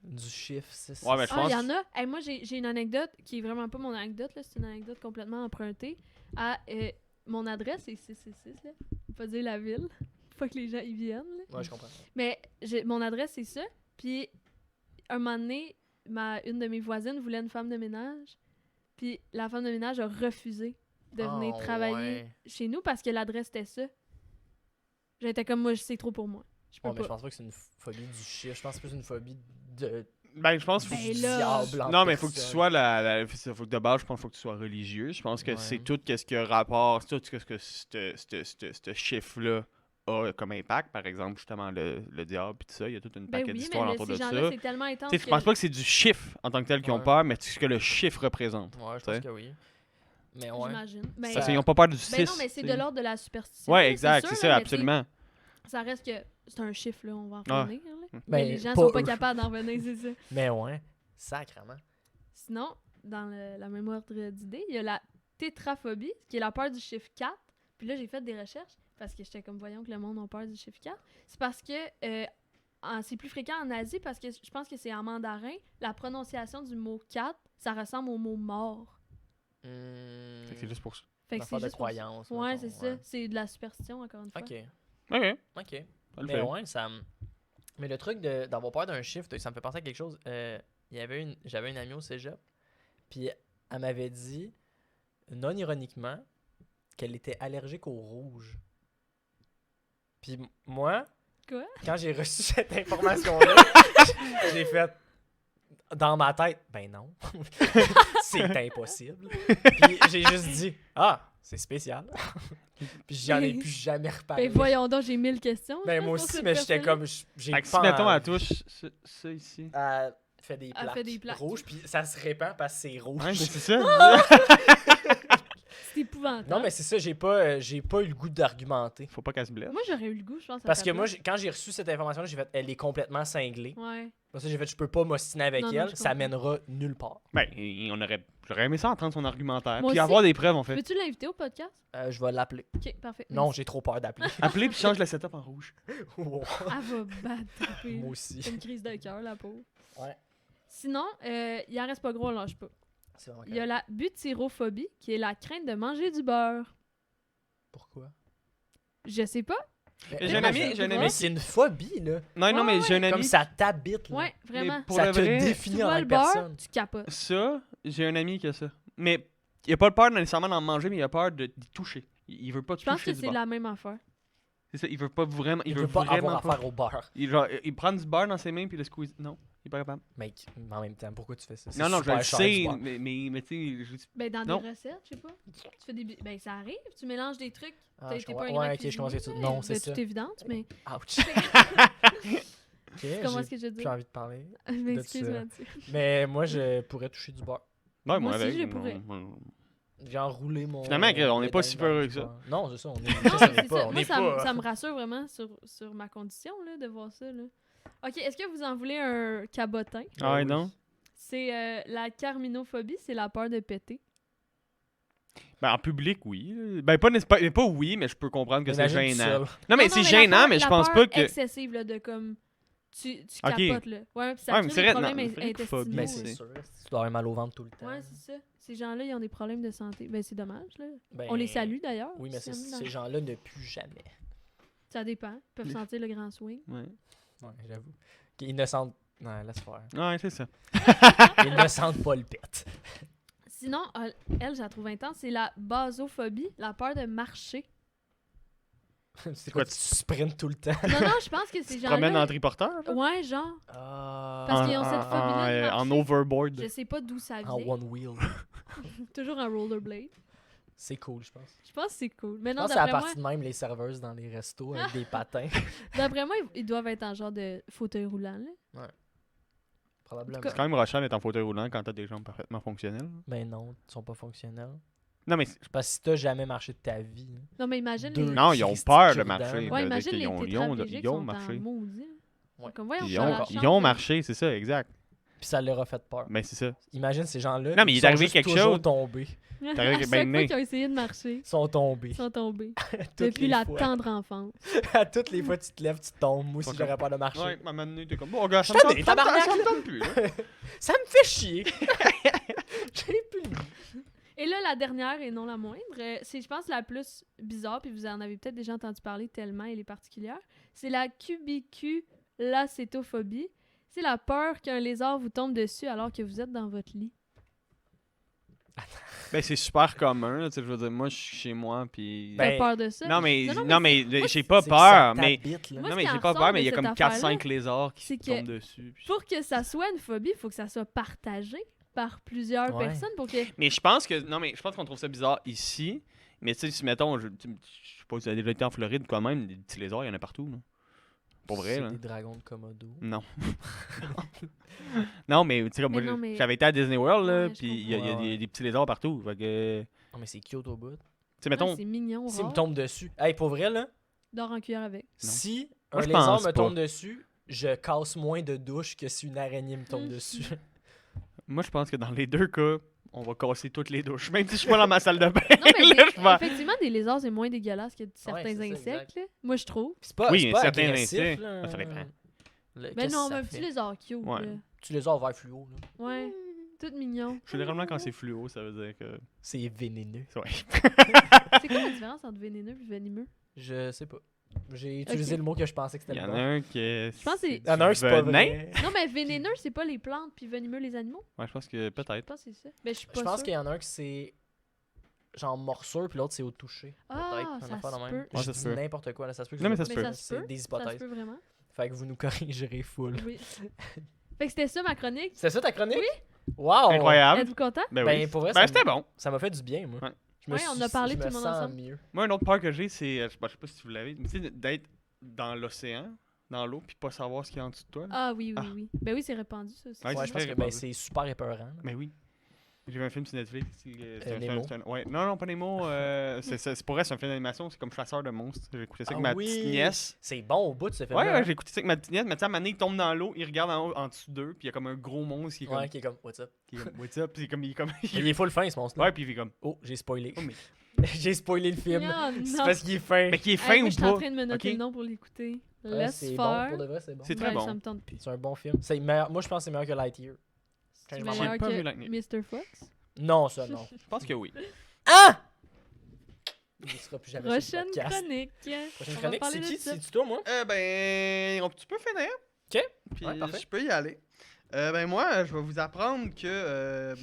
du chiffre 6? Ouais, mais je Ah, pense. il y en a. Hey, moi, j'ai une anecdote qui est vraiment pas mon anecdote, là. C'est une anecdote complètement empruntée à mon adresse, c'est 666, là. Faut pas dire la ville. Faut pas que les gens y viennent, là. Ouais, je comprends. Mais mon adresse, c'est ça. Puis, un moment donné, une de mes voisines voulait une femme de ménage. Puis, la femme de ménage a refusé de venir Ah, travailler ouais. chez nous parce que l'adresse était ça. J'étais comme, moi, c'est trop pour moi. Je peux Ouais, mais je pas. pense pas que c'est une phobie du chiffre. Je pense que c'est plus une phobie de Ben, je pense. Ben du là. diable en Non, mais il faut que tu personne. sois faut que de base, je pense qu'il faut que tu sois religieux. Je pense que Ouais. c'est tout ce qui a rapport, tout ce que ce chiffre-là a comme impact. Par exemple, justement, le diable, puis tout ça. Il y a toute une Ben paquet oui, d'histoires mais autour ces de gens-là, ça. c'est tellement intense Tu sais, je que pense pas que c'est du chiffre en tant que tel qui ont Ouais. peur, mais ce que le chiffre représente. Ouais, je T'sais. pense que oui. Mais ouais. j'imagine. Ben, Parce qu'ils n'ont pas peur du 6. ben non, mais c'est de l'ordre de la superstition. Ouais, là, exact, c'est sûr, ça, là, mais tu sais, absolument. Ça reste que c'est un chiffre, là, on va en Ah. revenir. là. Ben, Mais les gens pas sont pas eux. capables d'en revenir, c'est ça. Mais ouais. Sacrement. Sinon, dans la même ordre d'idée, il y a la tétraphobie, qui est la peur du chiffre 4. Puis là, j'ai fait des recherches, parce que j'étais comme, voyons que le monde a peur du chiffre 4. C'est parce que c'est plus fréquent en Asie, parce que je pense que c'est en mandarin, la prononciation du mot 4, ça ressemble au mot mort. Fait que c'est juste pour ça. Fait Une que affaire c'est de juste pour ça. croyance. Ouais, mettons, c'est ça. C'est de la superstition, encore une fois. Ok. Ok, Ok. ça le Mais fait. ouais, mais le truc d'avoir peur d'un chiffre, ça me fait penser à quelque chose. J'avais une amie au cégep, puis elle m'avait dit, non ironiquement, qu'elle était allergique au rouge. Puis moi, Quoi? quand j'ai reçu cette information-là, j'ai fait dans ma tête, ben non, c'est impossible. Puis j'ai juste dit, ah, c'est spécial. Puis j'en ai plus jamais reparlé. Ben voyons donc, j'ai 1000 questions. Ben je moi pense, pour aussi, cette mais j'étais personne-là. comme, j'ai Fait que si, pas mettons, envie. elle touche ça ici. Elle fait des Elle plaques, fait des plaques. rouges, puis ça se répand parce que c'est rouge. Ouais, mais c'est ça. C'est épouvantable. Non, mais c'est ça, j'ai pas eu le goût d'argumenter. Faut pas qu'elle se blesse. Moi, j'aurais eu le goût, je pense. à Parce ta que moi, place. quand j'ai reçu cette information-là, j'ai fait, elle est complètement cinglée. Ouais. Pour ça, j'ai fait, je peux pas m'ostiner avec Non, non, elle, je ça comprends. mènera nulle part. Ben, j'aurais aimé ça entendre son argumentaire. Moi Puis aussi. avoir des preuves, en fait. Peux-tu l'inviter au podcast? Je vais l'appeler. Ok, parfait. Non, j'ai trop peur d'appeler. Appeler puis change le setup en rouge. Wow. Elle va battre. Moi aussi. C'est une crise de cœur, la pauvre. Ouais. Sinon, il en reste pas gros, on lâche pas. C'est vraiment Il y a la butyrophobie, qui est la crainte de manger du beurre. Pourquoi? Je sais pas. J'ai un ami- j'ai un ami Mais c'est une phobie, là. Non, mais Ouais, j'ai un ami. Comme ça t'habite, là. Ouais, vraiment. pour ça le te vrai, Tu définit en vois tant le que beurre, personne. tu capotes. Ça, j'ai un ami qui a ça. Mais il a pas peur nécessairement d'en manger, mais il a peur d'y toucher. Il veut pas Je pense toucher que du c'est beurre. la même affaire. C'est ça, il veut pas vraiment. Il veut veut pas vraiment avoir affaire au beurre. Il prend du beurre dans ses mains puis le squeeze. Non, il est pas capable. Mec, en même temps, pourquoi tu fais ça? C'est Non, je super le cher, du sais, beurre. mais tu sais, Ben, dans Non. des recettes, je sais pas. Tu fais des. Ben, ça arrive, tu mélanges des trucs. Ah, T'as je été comprends. pas un grand Ouais, ok, je commence à cuisinier, Non, là, c'est de ça. toute évidence, mais. Ouch. Ok, Comment j'ai est-ce que je veux plus dire? envie de parler. Je m'excuse, ça. Mathieu. Mais moi, je pourrais toucher du beurre. ouais, Moi aussi, avec, je pourrais. J'ai enroulé mon. Finalement, on n'est pas si bédaine dans peureux du que ça. beurre. Non, c'est ça. On est, Non, ça, on c'est est pas. ça. On Moi, est ça, pas. ça me rassure vraiment sur ma condition là, de voir ça. Là. Ok, est-ce que vous en voulez un cabotin? Ah ouais, oui. non? C'est la carminophobie, c'est la peur de péter. Ben, en public, oui. Ben, pas oui, mais je peux comprendre que c'est Imagine tout gênant. seul. Non, mais c'est gênant, mais je pense pas que. excessive, là, de comme. Tu Ok. capotes, là. Ouais, puis ça Ouais, mais crée c'est des vrai, problèmes non, c'est vrai que phobie, intestinaux. Ben, Ouais. c'est là. sûr. Tu dois avoir mal au ventre tout le temps. Ouais, c'est ça. Ces gens-là, ils ont des problèmes de santé. Ben, c'est dommage, là. Ben, On les salue, d'ailleurs. Oui, mais si on est dans- ces gens-là ne puent jamais. Ça dépend. Ils peuvent Les- sentir le grand swing. Ouais, Ouais, j'avoue. Ils ne sentent. Non, laisse faire. ouais c'est ça. Ils ne sentent pas le pet. Sinon, elle, je la trouve intense, c'est la basophobie, la peur de marcher. C'est quoi, quoi, tu sprintes tout le temps? Non, non, je pense que ces Tu te promènes gens-là... en triporteur? là? Ouais, genre. Ah, Parce qu'ils ont cette phobie-là de En marcher. overboard. Je sais pas d'où ça en vient. one wheel. Toujours un rollerblade. C'est cool, je pense. Je pense que c'est cool. Mais Je non, pense que c'est à d'après moi, partir de même les serveuses dans les restos avec des patins. d'après moi, ils doivent être en genre de fauteuil roulant, là. Probablement. C'est quand même rushant d'être en fauteuil roulant quand t'as des jambes parfaitement fonctionnelles. Mais non, ils sont pas fonctionnels. Non, mais Parce que si t'as jamais marché de ta vie. hein. Non, mais imagine Deux. les... non, ils ont Christy peur de cure-dents. marcher. Ouais, là, imagine les ils ont tétraplégiques sont marché. en maudit. Ouais. Comme, voyons, Ils je suis dans la ont chambre, marché, c'est ça, exact. Puis ça leur a fait peur. Mais c'est ça. Imagine ces gens-là. Non, mais il ils est sont arrivé juste quelque toujours chose. tombés. À T'arrives avec chaque ben fois nez. qu'ils ont essayé de marcher, Ils sont tombés. ils sont tombés. Toutes Depuis les la fois. tendre enfance. À toutes les fois que tu te lèves, tu tombes. Moi aussi, Pas j'aurais peur de marcher. Ouais, à un moment donné, t'es comme, bon, gars, ça Je me t'en ai, tente- ça me tabarnak, tente- ça me là. tente plus. là. Ça me fait chier. J'ai plus le goût. Et là, la dernière et non la moindre, c'est, je pense, la plus bizarre, puis vous en avez peut-être déjà entendu parler tellement elle est particulière. C'est la cubiculacétophobie. C'est la peur qu'un lézard vous tombe dessus alors que vous êtes dans votre lit. Ben, c'est super commun, là, tu sais, je veux dire, moi, je suis chez moi, puis... T'as Ben, peur de ça? non, mais, Non, mais j'ai moi, pas C'est que peur, ça mais... t'habite, là. Moi, Non, ce mais qui j'ai en pas ressort peur, mais il y a de comme cette 4-5 lézards qui c'est se que tombent dessus. puis- Pour que ça soit une phobie, il faut que ça soit partagé par plusieurs Ouais. personnes pour que... Mais je pense que... Non, mais je pense qu'on trouve ça bizarre ici, mais tu sais, si, mettons, je sais pas si vous avez déjà été en Floride, quand même, des petits lézards, il y en a partout, là. Pour vrai, C'est là. des dragons de Komodo. Non. Non, mais tu sais, comme Mais moi, non, mais- j'avais été à Disney World, là, Ouais, je puis il y a comprends. des petits lézards partout. Fait que, tu Non, mais c'est cute au bout. sais, mettons, Ouais, c'est mignon, S'il me rare. tombe dessus. Hey, pour vrai, là, Dors en cuillère avec. Non. si Moi, un je lézard pense me pas. tombe dessus, je casse moins de douches que si une araignée me tombe dessus. moi, je pense que dans les deux cas, on va casser toutes les douches. Même si je suis pas dans ma salle de bain, Non, mais là, je vais... effectivement, des lézards, c'est moins dégueulasse que certains c'est ça, insectes. exact. Là. Moi, je trouve. Puis c'est pas, Oui, c'est mais pas certains agressif, insectes, là. ça dépend. Mais Qu'est-ce non, que mais ça un petit fait? lézard cute. Ouais. Là. Tu lézard vert fluo, là. Ouais. Tout mignon. Généralement, quand c'est fluo, ça veut dire que... C'est vénéneux. Ouais. C'est quoi la différence entre vénéneux et venimeux? Je sais pas. J'ai utilisé le mot que je pensais que Il c'était y le en a bon. un qui est... Je pense que c'est- Il y en a un, c'est pas Venin? vrai. Non, mais vénéneux, c'est pas les plantes, puis venimeux, les animaux. Ouais, je pense que Je peut-être. pense que c'est ça. Mais je suis pas Je pense sûre. qu'il y en a un que c'est genre morsure, puis l'autre, c'est au toucher. Ah, Peut-être, une ça affaire de se même. peut. Ouais, Je ça dis se peut. n'importe quoi, là, ça se peut que Non, je mais dis ça se Mais peut. ça se c'est peut. des Ça se hypothèses. peut vraiment. Fait que vous nous corrigerez full. Oui. Fait que c'était ça ma chronique. C'est ça ta chronique? Oui. Wow! Incroyable. Êtes-vous content? Ben Ben, oui. pour vrai, Ben, ça c'était me- bon. Ça m'a fait du bien, moi. Ouais. Je me Ouais, on a parlé je tout me le monde sens ensemble. mieux. Moi, une autre peur que j'ai, c'est, je sais pas si vous l'avez, mais tu sais, d'être dans l'océan, dans l'eau, puis pas savoir ce qu'il y a en dessous de toi. là. Ah oui, oui, Ah. oui. Ben oui, c'est répandu, ça aussi. Ouais, Ouais, c'est je pense très que ben, répandu. c'est super épeurant. là. Mais oui. J'ai vu un film sur Netflix. Nemo. Ouais. Non, pas Nemo. C'est pour vrai, c'est un film d'animation. C'est comme Chasseur de monstres. J'ai écouté ça avec Ah ma oui! petite nièce. C'est bon au bout de ce film. Ouais, j'ai écouté ça avec ma petite nièce. Mais tu sais, à un moment donné, il tombe dans l'eau, il regarde en haut, en dessous d'eux, puis il y a comme un gros monstre qui est comme. Ouais, qui est comme, what's up? Qui est comme, what's up? Puis il est comme. Il est full fin, ce monstre-là. Ouais, puis il fait comme. Oh, j'ai spoilé. Oh, mais- J'ai spoilé le film. Ah, C'est non. parce qu'il est fin. Mais qui est Hey, fin moi, ou je suis en pas? train de me noter Ok. le nom pour l'écouter. Ouais, Laisse c'est faire. bon, pour de vrai, c'est bon. C'est très Ouais, bon. Ça me tente plus. C'est un bon film. C'est meilleur. Moi, je pense que c'est meilleur que Lightyear. C'est J'ai meilleur pas vu que Lightning. Mr. Fox. Non, ça, non. Je pense que oui. Ah! Il ne sera plus jamais sur le Prochaine podcast. chronique. Prochaine On va chronique, parler c'est de qui? ça. C'est-tu toi, moi? Tu peux finir. Ok. Puis Ouais, parfait. je peux y aller. Moi, je vais vous apprendre que,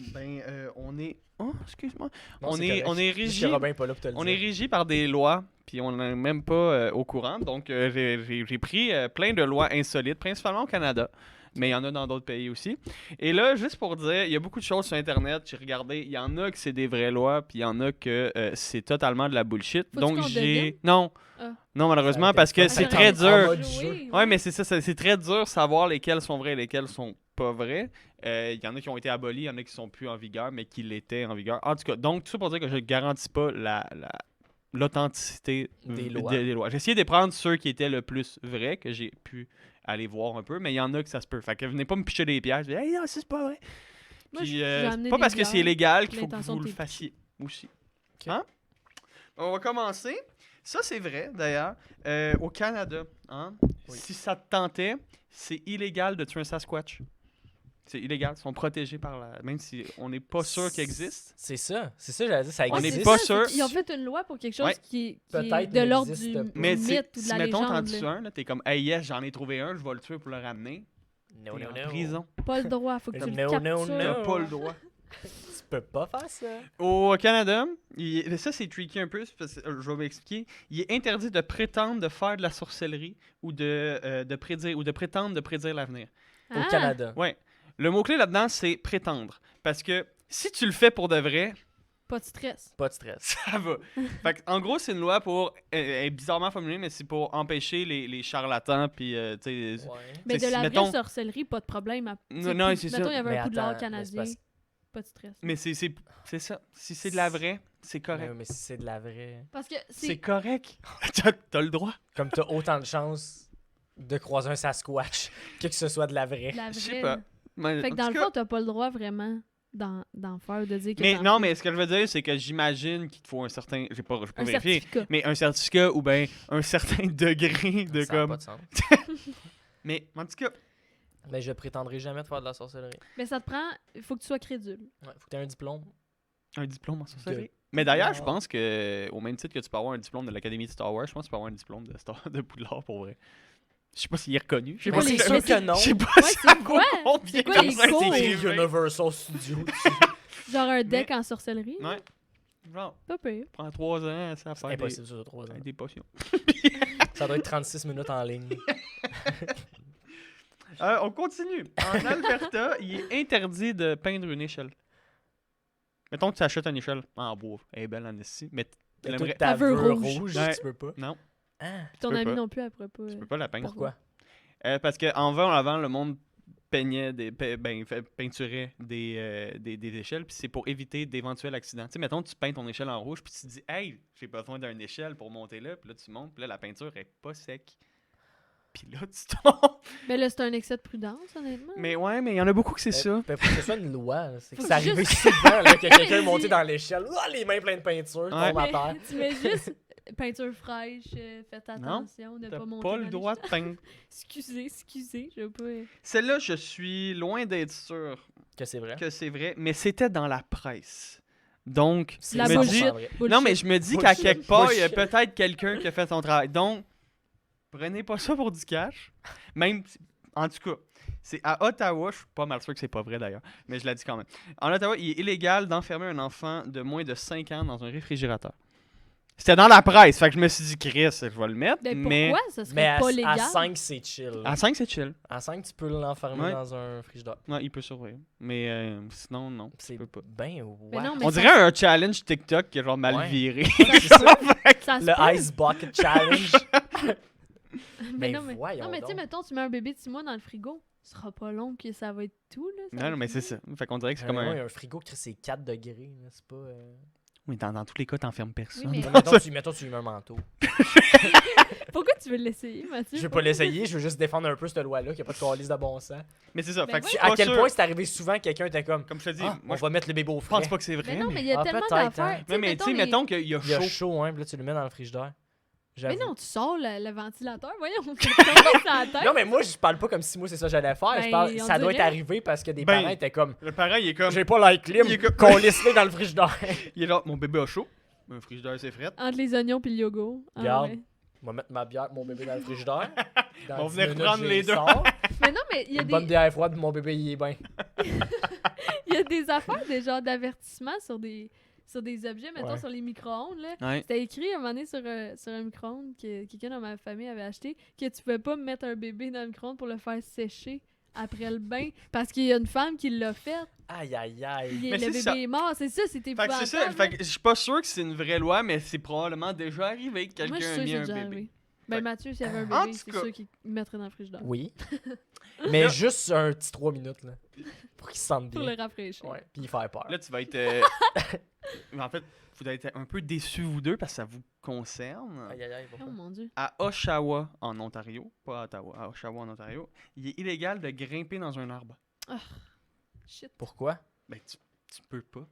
on est. Oh, excuse-moi. Non, On c'est est correct. régi. Juste que Robin est pas là pour te le On dire. est régi par des lois, puis on n'est même pas au courant. Donc, j'ai pris plein de lois insolites, principalement au Canada, mais il y en a dans d'autres pays aussi. Et là, juste pour dire, il y a beaucoup de choses sur Internet. J'ai regardé, il y en a que c'est des vraies lois, puis il y en a que c'est totalement de la bullshit. Faut-tu Donc, qu'on j'ai. devienne? Non. Ah. Non, malheureusement, Ça parce que va c'est être très en dur. mode jeu. Ouais, mais c'est ça, c'est très dur de savoir lesquels sont vrais et lesquels sont pas vrais. Il y en a qui ont été abolis, il y en a qui sont plus en vigueur, mais qui l'étaient en vigueur. En tout cas, donc tout ça pour dire que je ne garantis pas l'authenticité Des lois. des lois. J'ai essayé de prendre ceux qui étaient le plus vrais, que j'ai pu aller voir un peu, mais il y en a que ça se peut. Fait que venez pas me picher des pièges. Hey, non, c'est pas vrai. Moi, Puis, j'ai c'est amené pas des parce que c'est bières, illégal qu'il faut que l'intention vous de le t'es fassiez aussi. Ok. Hein? On va commencer. Ça, c'est vrai, d'ailleurs. Au Canada, hein? Oui. Si ça te tentait, c'est illégal de tuer un Sasquatch. C'est illégal. Ils sont protégés par la... Même si on n'est pas sûr qu'ils existent. C'est ça. C'est ça, j'allais dire. Ça On existe. n'est c'est pas ça, sûr. c'est qu'ils ont fait une loi pour quelque chose Ouais. qui est Peut-être de l'ordre n'existe du pas. Mais mythe ou de si, la mettons, t'en légende. tues là. un, là, t'es comme, hey, yes, j'en ai trouvé un, je vais le tuer pour le ramener. Non, T'es non, en non. prison. Pas le droit, faut que tu Non, le non, captures. non. T'as pas le droit. Tu peux pas faire ça. Au Canada, ça c'est tricky un peu, parce que, je vais m'expliquer. Il est interdit de prétendre de faire de la sorcellerie ou de prédire ou de prétendre de prédire l'avenir. Au Ah! Canada. Ouais. Le mot-clé là-dedans, c'est prétendre. Parce que si tu le fais pour de vrai, Pas de stress. Pas de stress. ça va. Fait que, en gros, c'est une loi pour. Elle est bizarrement formulée, mais c'est pour empêcher les charlatans. Puis, tu sais. Ouais. Mais T'sais, de la mettons- vraie sorcellerie, pas de problème. Non, non, c'est ça. Mettons, il y avait Mais un poudlard attends, mais canadien. c'est Pas de stress. Mais c'est ça. Si c'est de la vraie, c'est correct. Mais si c'est de la vraie. Parce que C'est c'est. correct. T'as le droit. Comme t'as autant de chances de croiser un Sasquatch que ce soit de la vraie. La Je sais vraie. pas. là. Mais, Fait que en dans tout le cas- fond, t'as pas le droit vraiment d'en faire, de dire que. Mais t'en non, fais. mais ce que je veux dire, c'est que j'imagine qu'il te faut un certain. J'ai pas Un vérifié. certificat. Mais un certificat ou bien un certain degré de Ça a comme. pas de sens. Mais en tout cas, Mais je prétendrai jamais de faire de la sorcellerie. Mais ça te prend. Il faut que tu sois crédule. Ouais, faut que t'aies un diplôme. un diplôme en sorcellerie. De- Mais d'ailleurs, je Wow. pense que au même titre que tu peux avoir un diplôme de l'Académie de Star Wars, je pense que tu peux avoir un diplôme de Poudlard pour vrai. Je sais pas s'il est reconnu. Je sais Mais pas c'est si sûr que non. Je sais pas Ouais, si c'est ça quoi? vaut combien C'est quoi comme les ça, cours? c'est C'est écrit. Universal Studios. Genre un deck en sorcellerie. Ouais. Genre, Pas pire. prend 3 ans, ça C'est faire impossible sur 3 ans. des potions. Ça doit être 36 minutes en ligne. On continue. En Alberta, il est interdit de peindre une échelle. Mettons que tu achètes une échelle en bois. Elle est belle en ici, mais tu Toute l'aimerais... ta Ta veuve veuve rouge. rouge, Ouais. tu peux pas. Non, Ah, Ton peux ami pas. non plus, elle pourrait pas. tu peux pas la peindre. pourquoi? Parce qu'en avant, le monde peignait peinturait des échelles, puis c'est pour éviter d'éventuels accidents. Tu sais, mettons, tu peins ton échelle en rouge, puis tu te dis, hey, j'ai besoin d'une échelle pour monter là, puis là, tu montes, puis là, la peinture est pas sec. Puis là, tu tombes. Mais là, c'est un excès de prudence, honnêtement. Mais ouais, mais il y en a beaucoup que c'est ça. Ben, faut que ce soit une loi. là. C'est que Faut c'est que arrivé juste- souvent là, que quelqu'un est monté Vas-y. dans l'échelle, ah, les mains pleines de peinture, Ouais. tombe à Mais terre. tu mets juste peinture fraîche, faites attention de T'as pas monter. pas dans le droit les- de peindre. Excusez, je veux pas. Celle-là, je suis loin d'être sûr Que c'est vrai. que c'est vrai, mais c'était dans la presse. Donc, C'est La je me bullshit. dis... vrai. Non, mais je me dis qu'à Bullshit. quelque part, il y a Bullshit. peut-être quelqu'un qui a fait son travail. Donc, prenez pas ça pour du cash. Même, en tout cas, C'est à Ottawa, je suis pas mal sûr que c'est pas vrai d'ailleurs, mais je l'ai dit quand même. En Ottawa, il est illégal d'enfermer un enfant de moins de 5 ans dans un réfrigérateur. C'était dans la presse, fait que je me suis dit, Chris, je vais le mettre, Ben mais... pourquoi ça serait Mais pas à légal? 5, c'est chill. À 5, c'est chill. À 5, tu peux l'enfermer Ouais. dans un frigidaire. Ouais, il peut survivre. Mais sinon, non, tu C'est peux pas. ben Mais non, ouais. mais On ça- dirait un challenge TikTok qui est genre mal Ouais. viré. Ça se Le peut. Ice Bucket Challenge. Mais Mais non, mais voyons non, mais tu sais, donc. mettons, tu mets un bébé de 6 mois dans le frigo. Ce sera pas long que ça va être tout, là. ça va Non, mais c'est finir. ça. Fait qu'on dirait que c'est comme Ouais, un... un frigo qui c'est 4 degrés. là, C'est pas. Oui, dans tous les cas, t'enfermes personne. Oui, mais- mettons, tu lui mets un manteau. Pourquoi tu veux l'essayer, Mathieu? Je veux pas l'essayer, je veux juste défendre un peu cette loi-là, qu'il n'y a pas de calice de bon sens. Mais c'est ça. Ben Fait que je oui. suis À pas quel sûr- point c'est arrivé souvent que quelqu'un était comme. Comme je te dis, Ah, moi, on va mettre le bébé au je frais. pense pas que c'est vrai. Mais non, mais il y a Ah, tellement peut-être, d'affaires. hein. Mais tu sais, mettons qu'il y a Il y a chaud. chaud, hein, puis là tu le mets dans le frigidaire. Mais J'avoue. non, tu sors le ventilateur, voyons, on fait tomber sur la tête. Non, mais moi, je parle pas comme si moi c'est ça que j'allais faire. Je Ben, parle, on ça doit dirait. être arrivé parce que des Ben, parents étaient comme. Le parent, il est comme... J'ai pas la clim, il est comme- qu'on laisse-le dans le frigidaire. Il est là, mon bébé a chaud. Un frigidaire, c'est frais. Entre les oignons puis le yogourt. Ah, Regarde. ouais. On va mettre ma bière, mon bébé dans le frigidaire. Dans On va 10 venir minutes, prendre je les deux. sors. Mais non, mais il y a Une bonne des, bière froide, mon bébé il est bien. il y a des affaires, des genres d'avertissements sur des objets, mettons Ouais. sur les micro-ondes, là. Ouais. C'était écrit un moment donné sur un micro-ondes que quelqu'un dans ma famille avait acheté que tu pouvais pas mettre un bébé dans le micro-ondes pour le faire sécher après le bain parce qu'il y a une femme qui l'a fait. Aïe, aïe, aïe. Le Mais c'est bébé ça. est mort. C'est ça, c'était Fait que c'est ça. Fait que je suis pas sûr que c'est une vraie loi, mais c'est probablement déjà arrivé que Moi, je quelqu'un suis a sûre mis que c'est un déjà bébé. arrivé. Ben, Fait- Mathieu, s'il y avait un En bébé, tout c'est cas- sûr qu'il mettrait dans le frigidaire. Oui. Mais juste un petit 3 minutes, là. Pour qu'il se sente Pour bien. le rafraîchir. Ouais, puis il faire peur. Là, tu vas être. Mais en fait, vous allez être un peu déçus, vous deux, parce que ça vous concerne. Aïe, aïe, aïe, Oh pourquoi? mon dieu. À Oshawa, en Ontario, pas à Ottawa, à Oshawa, en Ontario, il est illégal de grimper dans un arbre. Shit. Pourquoi? Ben, tu peux pas.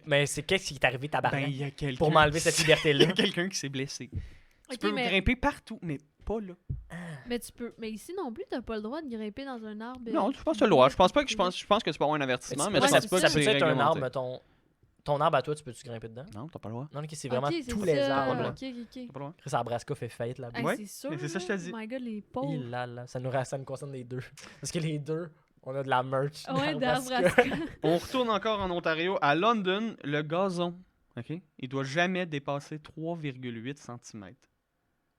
Mais c'est qu'est-ce qui est arrivé, Ben, tabarnak? il y a quelqu'un. Pour m'enlever cette Il y liberté-là. a quelqu'un qui s'est blessé. Tu Ok, peux mais, grimper partout, mais pas là. mais tu peux. Mais ici non plus, t'as pas le droit de grimper dans un arbre. Non, je pense que tu as le droit. Je pense pas que je pense que tu peux avoir un avertissement, mais Ouais, je pense c'est pas ça. que Ça peut c'est être un arbre, réglementé. mettons. Ton arbre à toi, tu peux-tu grimper dedans? Non, t'as pas le droit. Non, ok, c'est vraiment Ok, c'est tous les ça. arbres. là. Ok, ok. T'as pas le droit. Chris Arbrasca fait fête là-bas. Hey, Ouais, c'est sûr. mais c'est ça que je te là. dis. Oh my god, les pauvres. Il là, là. Ça nous concerne les deux. Parce que les deux, on a de la merch. Ouais, d'Arbrasca. d'Arbrasca. On retourne encore en Ontario. À London, le gazon, ok, il doit jamais dépasser 3,8 cm.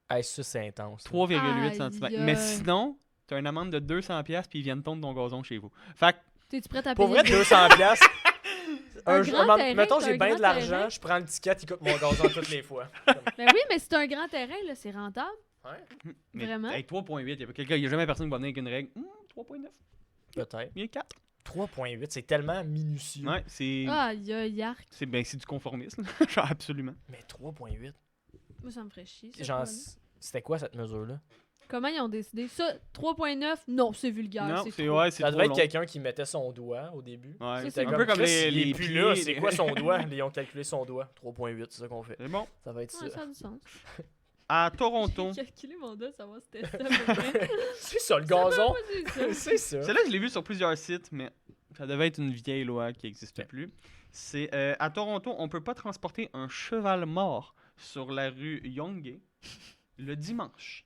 Hey, ça, c'est intense. 3,8 Aïe, cm. aïe. Mais sinon, t'as une amende de 200$ puis ils viennent tondre ton gazon chez vous. Fait que, T'es-tu prête à Pour payer? vrai, 200$. piastres, Un grand terrain, mettons, c'est j'ai un bien grand de l'argent, terrain. je prends le ticket, il coûte mon gazon toutes les fois. Ben oui, mais c'est un grand terrain, là, c'est rentable. mais, Vraiment? hey, 3,8, il y a jamais personne qui va venir avec une règle. 3,9. Peut-être. Il y a 4. 3.8, c'est tellement minutieux. Ouais, c'est. Ah, il y a yark. C'est du conformisme. Genre, absolument. Mais 3.8. Moi, ça me ferait chier. ça, Genre, quoi, là. c'était quoi cette mesure-là? Comment ils ont décidé? Ça, 3.9, non, c'est vulgaire. Non, c'est c'est trop. ouais, c'est Ça trop devait être long. quelqu'un qui mettait son doigt au début. Ouais, Ça, c'est un c'est peu comme Chris, les il est plus là, pieds, c'est quoi son doigt? Ils ont calculé son doigt. 3.8, c'est ça qu'on fait. C'est bon. Ça va être Ouais, ça. ça a du sens. À Toronto. J'ai calculé mon dos, savoir si c'était ça. à peu près. C'est ça, le Ça va, gazon. moi, c'est ça. C'est ça. Celle-là, je l'ai vu sur plusieurs sites, mais ça devait être une vieille loi qui n'existe Ok. plus. C'est à Toronto, on peut pas transporter un cheval mort sur la rue Yonge le dimanche.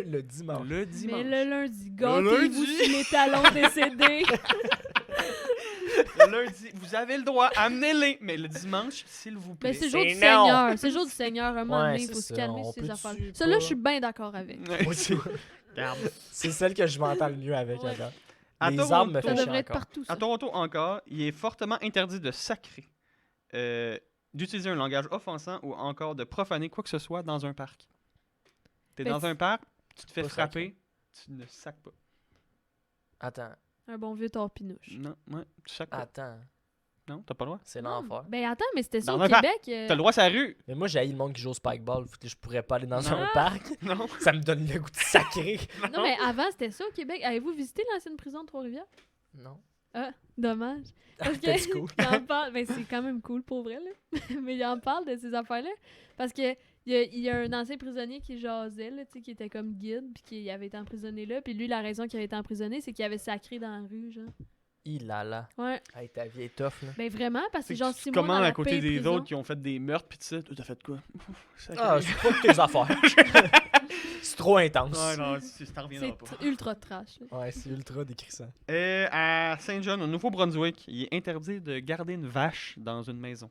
Le dimanche. Le Mais dimanche. le lundi, gâtez-vous lundi. sur les talons décédés. Le lundi, vous avez le droit, amenez-les. Mais le dimanche, s'il vous plaît. Mais c'est le jour du non. Seigneur. C'est le jour du Seigneur. Un moment Ouais, donné, il c'est faut se ça, calmer on sur ces peut-tu affaires. pas- Celle-là, je suis bien d'accord avec. Ouais. Moi aussi. Regarde. C'est celle que je m'entends le mieux avec, Ouais. regarde. À Les Toronto- arbres me Ça font chier devrait être encore. partout, ça. À Toronto encore, il est fortement interdit de sacrer, d'utiliser un langage offensant ou encore de profaner quoi que ce soit dans un parc. T'es Ben, dans un parc, tu te fais pas frapper, tu ne sacs pas. Attends, Un bon vieux torpinouche. Non, ouais, tu sacs pas. attends. Non, t'as pas le droit. C'est Non, l'enfer. Ben attends, mais c'était ça Dans au un parc. Québec. T'as le droit sur la rue. Mais moi, j'ai haï le monde qui joue au spikeball. Je pourrais pas aller dans Non. un parc. Non. Ça me donne le goût de sacrer. Non, mais avant, c'était ça au Québec. Avez-vous visité l'ancienne prison de Trois-Rivières? Non. Dommage. Parce que C'était cool. il en parle, ben c'est quand même cool pour vrai, là. Mais il en parle de ces affaires-là. Parce que il y a un ancien prisonnier qui jasait, là, tu sais, qui était comme guide, puis qui avait été emprisonné là. Puis lui, la raison qu'il avait été emprisonné, c'est qu'il avait sacré dans la rue, genre. Il a là. Ouais. Hey, ta vie est tough, là. Ben vraiment, parce que genre, Tu 6 mois dans commandes la à côté paix des prison. autres qui ont fait des meurtres pis tout ça. Toi, t'as fait quoi? Ah, c'est pas que tes affaires. C'est trop intense. Ouais, non, ça t'en reviendra C'est pas. ultra trash. là. Ouais, c'est ultra décrissant. À Saint-John, au Nouveau-Brunswick, il est interdit de garder une vache dans une maison.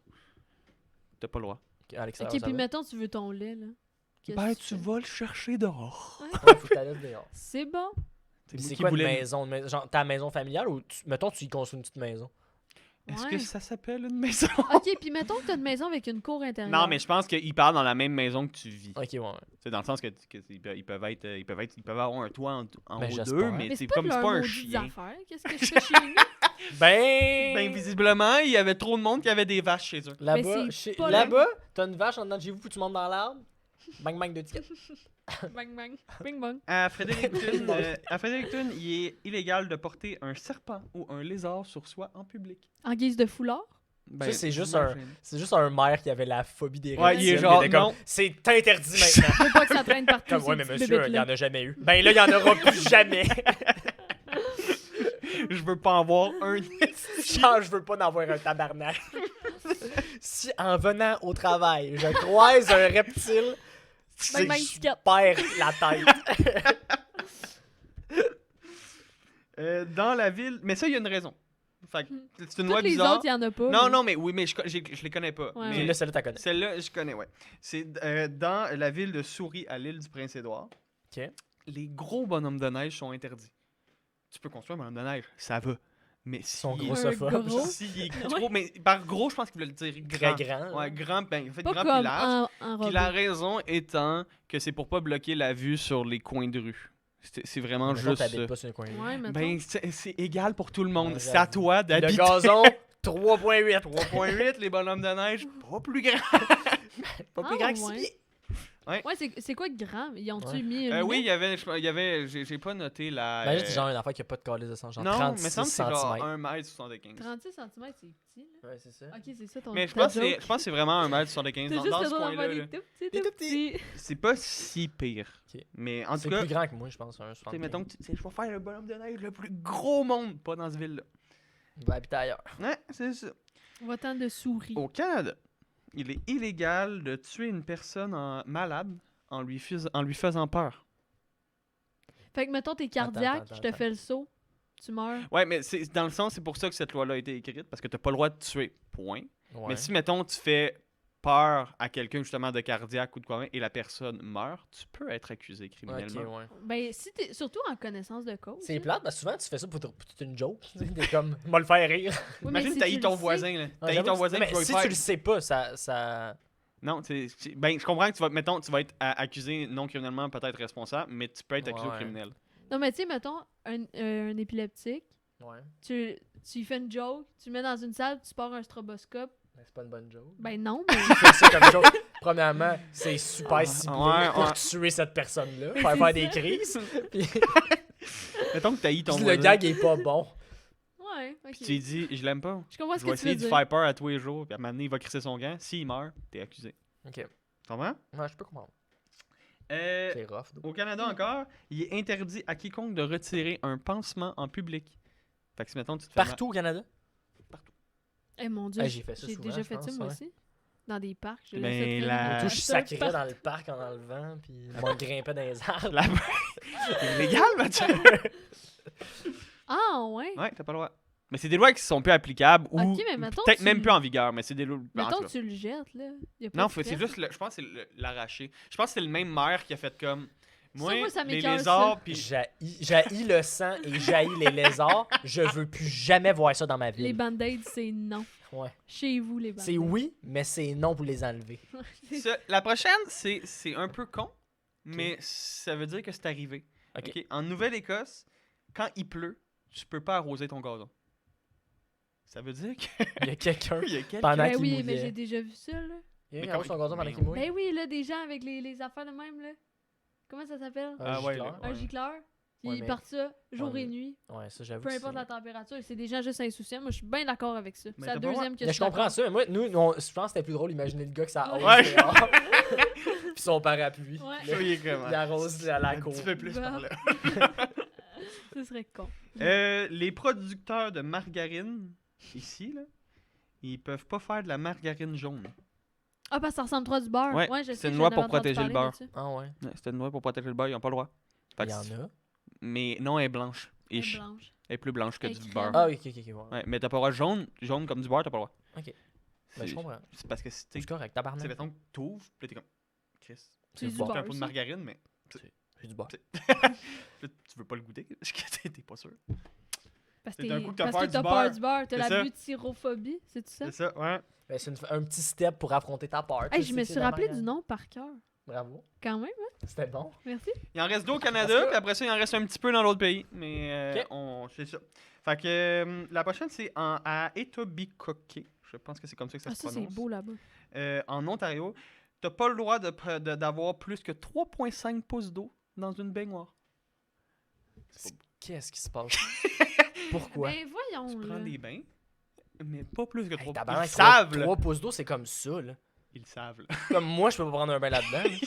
T'as pas le droit. Alexandre, Ok, ça puis va? mettons, tu veux ton lait, là. Qu'est-ce Ben, que tu fais? vas le chercher dehors. Ouais, faut que t'ailles dehors. C'est bon. C'est Puis moi c'est qui quoi une voulais- maison? Genre ta maison familiale ou mettons tu y construis une petite maison? Est-ce Ouais. que ça s'appelle une maison? Ok, puis mettons que t'as une maison avec une cour intérieure. Non, mais je pense qu'ils parlent dans la même maison que tu vis. Ok, ouais. C'est dans le sens que, ils peuvent avoir un toit en Ben, haut j'espère. d'eux, mais Mais c'est c'est pas comme de c'est leur pas un maudites chien. affaires. Qu'est-ce que je fais chez nous? Ben, visiblement, il y avait trop de monde qui avait des vaches chez eux. Là-bas, c'est pas la- là-bas, t'as une vache en dedans de chez vous puis tu montes dans l'arbre. Bang bang de tickets. Bang, bang. Bing, bang. À Fredericton, il est illégal de porter un serpent ou un lézard sur soi en public. En guise de foulard? Ben, Ça, c'est juste j'imagine. C'est juste un maire qui avait la phobie des Ouais, il est reptiles, genre, était comme, non. c'est interdit maintenant. Faut pas que ça traîne partout. Comme, ces ouais, mais petits monsieur, il bébêtes-là. y en a jamais eu. Ben là, il y en aura plus jamais. Je veux pas en voir un. Genre, je veux pas en avoir un tabarnak. Si en venant au travail, je croise un reptile, Bang, bang, je ticket. perds la tête. Dans la ville. Mais ça, il y a une raison. Fait que c'est une loi Toutes les bizarre. autres, il y en a pas. Non, mais- non, mais oui, mais je les connais pas. Ouais, mais Puis là, celle-là, t'as connais. celle-là, je connais, ouais. C'est dans la ville de Souris, à l'île du Prince-Édouard. Ok. Les gros bonhommes de neige sont interdits. Tu peux construire un bonhomme de neige, ça va. Mais si Son il est- gros Un sofa. gros. s'il est trop, mais par gros, je pense qu'il voulait le dire Très grand. grand. Ouais, grand, ben, en fait, Pas grand comme puis large. en Puis robot. la raison étant que c'est pour pas bloquer la vue sur les coins de rue. C'est vraiment Mettons, juste t'habites ça. pas sur un coin de rue. Ouais, mettons. Ben, c'est égal pour tout le monde. Ouais, C'est à j'avoue. toi Le d'habiter. gazon, 3.8. 3.8, les bonhommes de neige, pas plus grand. Pas plus Ah, grand que 6 ouais. pieds. Ouais, c'est quoi de grand? Ils ont-tu Ouais. mis une Oui, limite? il y avait j'ai pas noté la... Imagine, c'est genre une affaire qui a pas de calice de sang. Genre non, 36 mais ça me semble que c'est genre cm. 1m75. 36 cm, c'est petit, là. Ouais, c'est ça. Ok, c'est ça ton Mais je ta pense, joke. que c'est vraiment 1m75 T'as dans, juste dans le ce droit coin-là. d'avoir là. des tout petits, Des tout tout petits. petits. C'est pas si pire. Ok. Mais en C'est tout cas, plus grand que moi, je pense. Un tu sais, 75. mettons que je vais faire le bonhomme de neige le plus gros monde, pas dans cette ville-là. Il va habiter ailleurs. Ouais, c'est ça. Va-t'en de souris. Au Canada, il est illégal de tuer une personne malade en lui faisant peur. Fait que, mettons, t'es cardiaque, attends, je te attends. fais le saut, tu meurs. Ouais, mais c'est dans le sens, c'est pour ça que cette loi-là a été écrite, parce que t'as pas le droit de tuer, point. Ouais. Mais si, mettons, tu fais peur à quelqu'un justement de cardiaque ou de quoi même, et la personne meurt, tu peux être accusé Ok, criminellement. ouais. Ben, si t'es surtout en connaissance de cause. C'est là. plate, parce que souvent tu fais ça pour une joke. Tu sais, t'es comme, m'a le faire rire. Oui, mais Imagine si t'as tu eu le ton sais- voisin, là. Ouais, T'as eu j'avoue ton que voisin mais qui va si faire... tu le sais pas, ça... Non, ben, je comprends que tu vas, mettons, tu vas être accusé non criminellement, peut-être responsable, mais tu peux être accusé au Ouais. criminel. Non, mais tu sais, mettons, un épileptique, Ouais. tu lui fais une joke, tu le mets dans une salle, tu pars un stroboscope. Mais c'est pas une bonne joke. Ben non, mais. Tu fais ça comme joke. Premièrement, c'est super ciblé ouais, pour ouais. tuer cette personne-là. Mais Faire c'est faire des ça. crises. Puis Mettons que t'as eu ton puis voisin, le gag est pas bon. Ouais, ok. puis tu lui dis, je l'aime pas. Je comprends ce Je que vais tu veux essayer de dire. faire peur à tous les jours, puis à un moment donné, il va crisser son gant. S'il meurt, t'es accusé. Ok. Tu comprends? Ouais, je peux comprendre. Euh, C'est rough. though. Au Canada encore, il est interdit à quiconque de retirer un pansement en public. Fait que si, mettons, tu te fais mal- Partout au Canada? Eh mon dieu, Ah, j'ai fait ça j'ai souvent, déjà je fait ça pense, moi ouais. aussi. Dans des parcs. Je Ben, l'ai fait la- traîner. Tout, je Ça, sacrais partout. dans le parc en enlevant, puis moi, je grimpais dans les arbres. La... C'est illégal, Mathieu! Ah, ouais. Ouais, t'as pas le droit. Mais c'est des lois qui sont plus applicables ou Ok, mais mettons peut-être tu même le- plus en vigueur, mais c'est des lois. en Mettons tout que cas. tu le jettes, là. Y a pas Non, de c'est stress. juste, je pense que c'est l'arracher. Je pense que c'est le même maire qui a fait comme. Moi, ça les m'écoeure, lézards, ça. puis. J'haïs le sang et j'haïs les lézards. Je veux plus jamais voir ça dans ma Les vie. band-aids, c'est non. Ouais. Chez vous, les band-aids. C'est oui, mais c'est non pour les enlever. La prochaine, c'est un peu con, mais ça veut dire que c'est arrivé. Ok. Ok? En Nouvelle-Écosse, quand il pleut, tu peux pas arroser ton gazon. Ça veut dire que. Il y a quelqu'un il y a quelqu'un. pendant Ben qu'il oui, mouillait. mais j'ai déjà vu ça, là. Il y a Mais un son gazon pendant mais qu'il mouille. Ben oui, là, des gens avec les affaires de même, là. Comment ça s'appelle? Ah ouais, gicleur. Un gicleur. Puis Ouais, ils mais- partent ça jour Ouais, et mais- nuit. Ouais, ça j'avoue. Peu que importe c'est- la température. C'est des gens juste insouciants. Moi, je suis bien d'accord avec ça. Mais C'est la t'as pas le deuxième que Mais je comprends ça, mais moi, nous, je pense que c'était plus drôle d'imaginer le gars que ça Ouais. arrose dehors. Puis son parapluie. Ouais. Là, Ça, il est comment? il arrose à la Un cour. petit peu plus Bah. par là. Ce serait con. Les producteurs de margarine, ici, là, ils peuvent pas faire de la margarine jaune. Ah, parce que ça ressemble trop à du beurre. Ouais, je c'est sais, une j'en loi avais pour entendu protéger le parler beurre. là-dessus. Ah ouais. Ouais, c'était une loi pour protéger le beurre, ils n'ont pas le droit. Fait Il que y en c'est- a. Mais non, elle est blanche. Elle est Ish. blanche. Elle est plus blanche que Elle est du crème. beurre. Ah oui, ok, ouais. Ouais, mais t'as pas le droit jaune comme du beurre, t'as pas le droit. Ok. C'est Ben, je comprends. c'est parce que si t'es. C'est correct, Tu tabarnak. sais, mettons que t'ouvres, puis là, t'es comme. Chris. C'est du bon. C'est un beurre, peu de ça. margarine, mais. C'est du beurre. Là, tu veux pas le goûter, parce que t'es pas sûr. Parce C'est d'un coup que t'as parce peur que du t'as beurre. peur du beurre. T'as C'est la ça. butyrophobie, c'est ça? C'est ça, ouais. Ben, c'est un petit step pour affronter ta peur. Hey, tu je sais, me c'est suis la rappelé manière. du nom par cœur. Bravo. Quand même, hein? C'était bon. Merci. Il en reste deux au Canada, Parce que- puis après ça, il en reste un petit peu dans l'autre pays. Mais Ok. c'est ça. Fait que la prochaine, c'est à Etobicoke. Je pense que c'est comme ça que ça Ah, se ça, c'est prononce. beau là-bas. En Ontario. T'as pas le droit d'avoir plus que 3,5 pouces d'eau dans une baignoire. Qu'est-ce qui se passe? Pourquoi? Ben, voyons, Tu là. prends des bains, mais pas plus que 3 Hey, pouces. tabarnak, Ils savent, là. 3 pouces d'eau, c'est comme ça, là. Ils le savent, là. Comme moi, je peux pas prendre un bain là-dedans. là.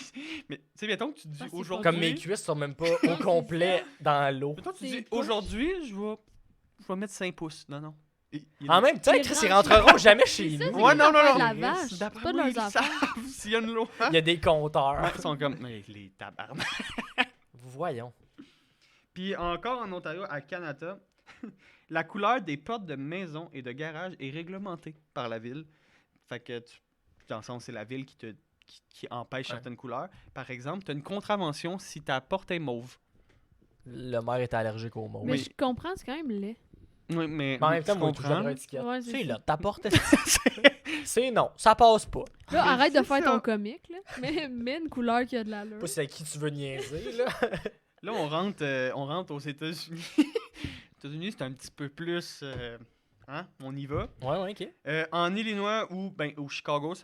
Mais tu sais, mettons que tu dis Ah, c'est aujourd'hui. Comme mes cuisses sont même pas au complet dans l'eau. Mettons que tu C'est dis poche. aujourd'hui, je vais mettre 5 pouces. Non. En même temps, Les Chris, ils rentrent- rentreront jamais chez C'est ça, nous. c'est Ouais, des non, affaires non. de la vache. C'est D'après pas de moi, leurs ils affaires. savent s'il y a une loi. Il y a des compteurs. Ouais, ils sont comme, mais les tabarnak. Voyons. Puis encore en Ontario, à Canada, la couleur des portes de maison et de garage est réglementée par la ville. Fait que, dans le sens, c'est la ville qui empêche Ouais. certaines couleurs. Par exemple, tu as une contravention si ta porte est mauve. Le maire est allergique aux mots. Mais Oui. je comprends, c'est quand même laid. Oui, mais Mais en même temps, je moi, toujours comprends. leur étiquette. Ouais, c'est C'est ça. là, ta porte. C'est non, ça passe pas. Là, Mais arrête de c'est faire ça. ton comique, là. Mais mets une couleur qui a de l'allure. Pas c'est à qui tu veux niaiser, là. Là, on rentre aux États-Unis. aux États-Unis, c'est un petit peu plus... on y va. Ouais, ok. En Illinois ou au Chicago,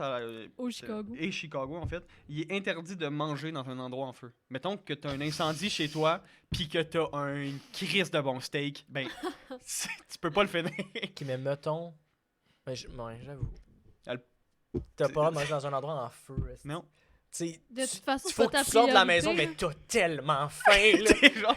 Au Chicago. et Chicago, en fait, il est interdit de manger dans un endroit en feu. Mettons que tu as un incendie chez toi, puis que tu as une crise de bon steak, tu peux pas le finir. Ok, mais mettons. Ouais, ouais, j'avoue. Elle- T'as pas le droit de manger dans un endroit en feu. est-ce que- Non. Tu sais, De toute façon, il c'est faut pas que ta tu sortes de la priorité, maison, mais là. t'as tellement faim, là. C'est genre...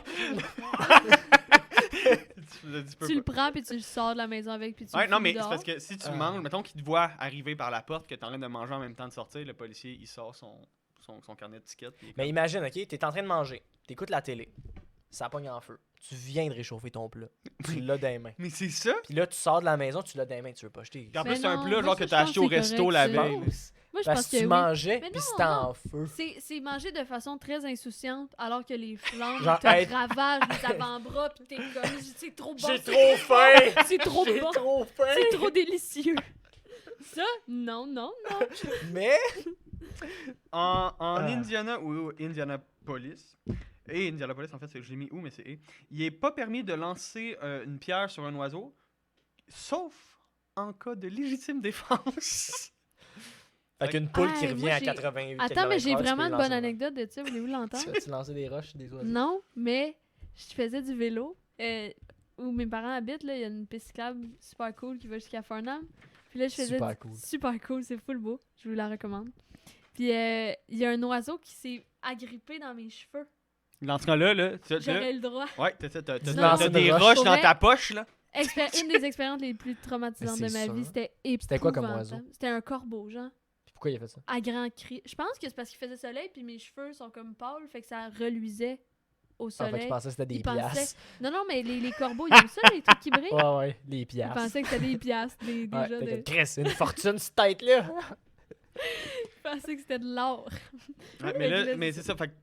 tu peux Tu le pas. prends puis tu le sors de la maison avec puis tu Ouais, le non, fous mais c'est dehors. parce que si tu Ah. manges, mettons qu'il te voit arriver par la porte, que tu es en train de manger en même temps de sortir, le policier, il sort son carnet de tickets. puis il est Mais comme- imagine, ok, t'es en train de manger, t'écoutes la télé, ça pogne en feu. Tu viens de réchauffer ton plat. Tu l'as dans les mains. Mais c'est ça! Puis là, tu sors de la maison, tu l'as dans les mains, tu veux pas jeter. Puis en Mais plus, c'est un non, plat moi, genre ça, que je tu as pense acheté que au c'est resto correct, la ça. veille. Moi, je Parce pense que que tu oui. mangeais, Mais puis non, c'était non. en feu. C'est manger de façon très insouciante alors que les flammes Genre, te hey. ravagent les avant-bras pis t'es comme c'est trop bon. J'ai trop faim! C'est trop J'ai bon. trop faim! C'est trop délicieux. Ça, non. Mais, En Ah. Indiana ou Indianapolis, et Indianapolis, en fait, j'ai mis où, mais c'est et, il est pas permis de lancer une pierre sur un oiseau, sauf en cas de légitime défense. avec une poule qui Hey, revient moi, à j'ai- 88 Attends, mais j'ai km/h, tu vraiment peux une lancer bonne une- anecdote de ça. Voulez-vous l'entendre? Tu lançais des roches des oiseaux. Non, mais je faisais du vélo. Où mes parents habitent, là, il y a une piste cyclable super cool qui va jusqu'à Farnham. Puis là, je faisais Super cool. super cool, c'est full beau. Je vous la recommande. Puis il y a un oiseau qui s'est agrippé dans mes cheveux. Dans ce cas-là, là, J'aurais eu le droit. ouais, t'as lancer une des roche. roches Pour dans vrai? ta poche, là. Une des expériences les plus traumatisantes Mais de c'est ma vie, sûr. c'était épouvantable. C'était quoi comme oiseau? C'était un corbeau, genre, Puis pourquoi il a fait ça? à grand cri. Je pense que c'est parce qu'il faisait soleil, puis mes cheveux sont comme pâles, fait que ça reluisait au Ah, fait que soleil. tu pensais que c'était des Il pensait- piastres. Non, mais les corbeaux, ils aiment ça, les trucs qui brillent. Ouais, les Ils piastres. pensaient que c'était des piastres, des Ouais, gens t'es de... comme, Chris, c'est une fortune, cette tête-là! Ils pensaient que c'était de l'or. Ouais, Avec mais là, le- mais c'est ça, fait que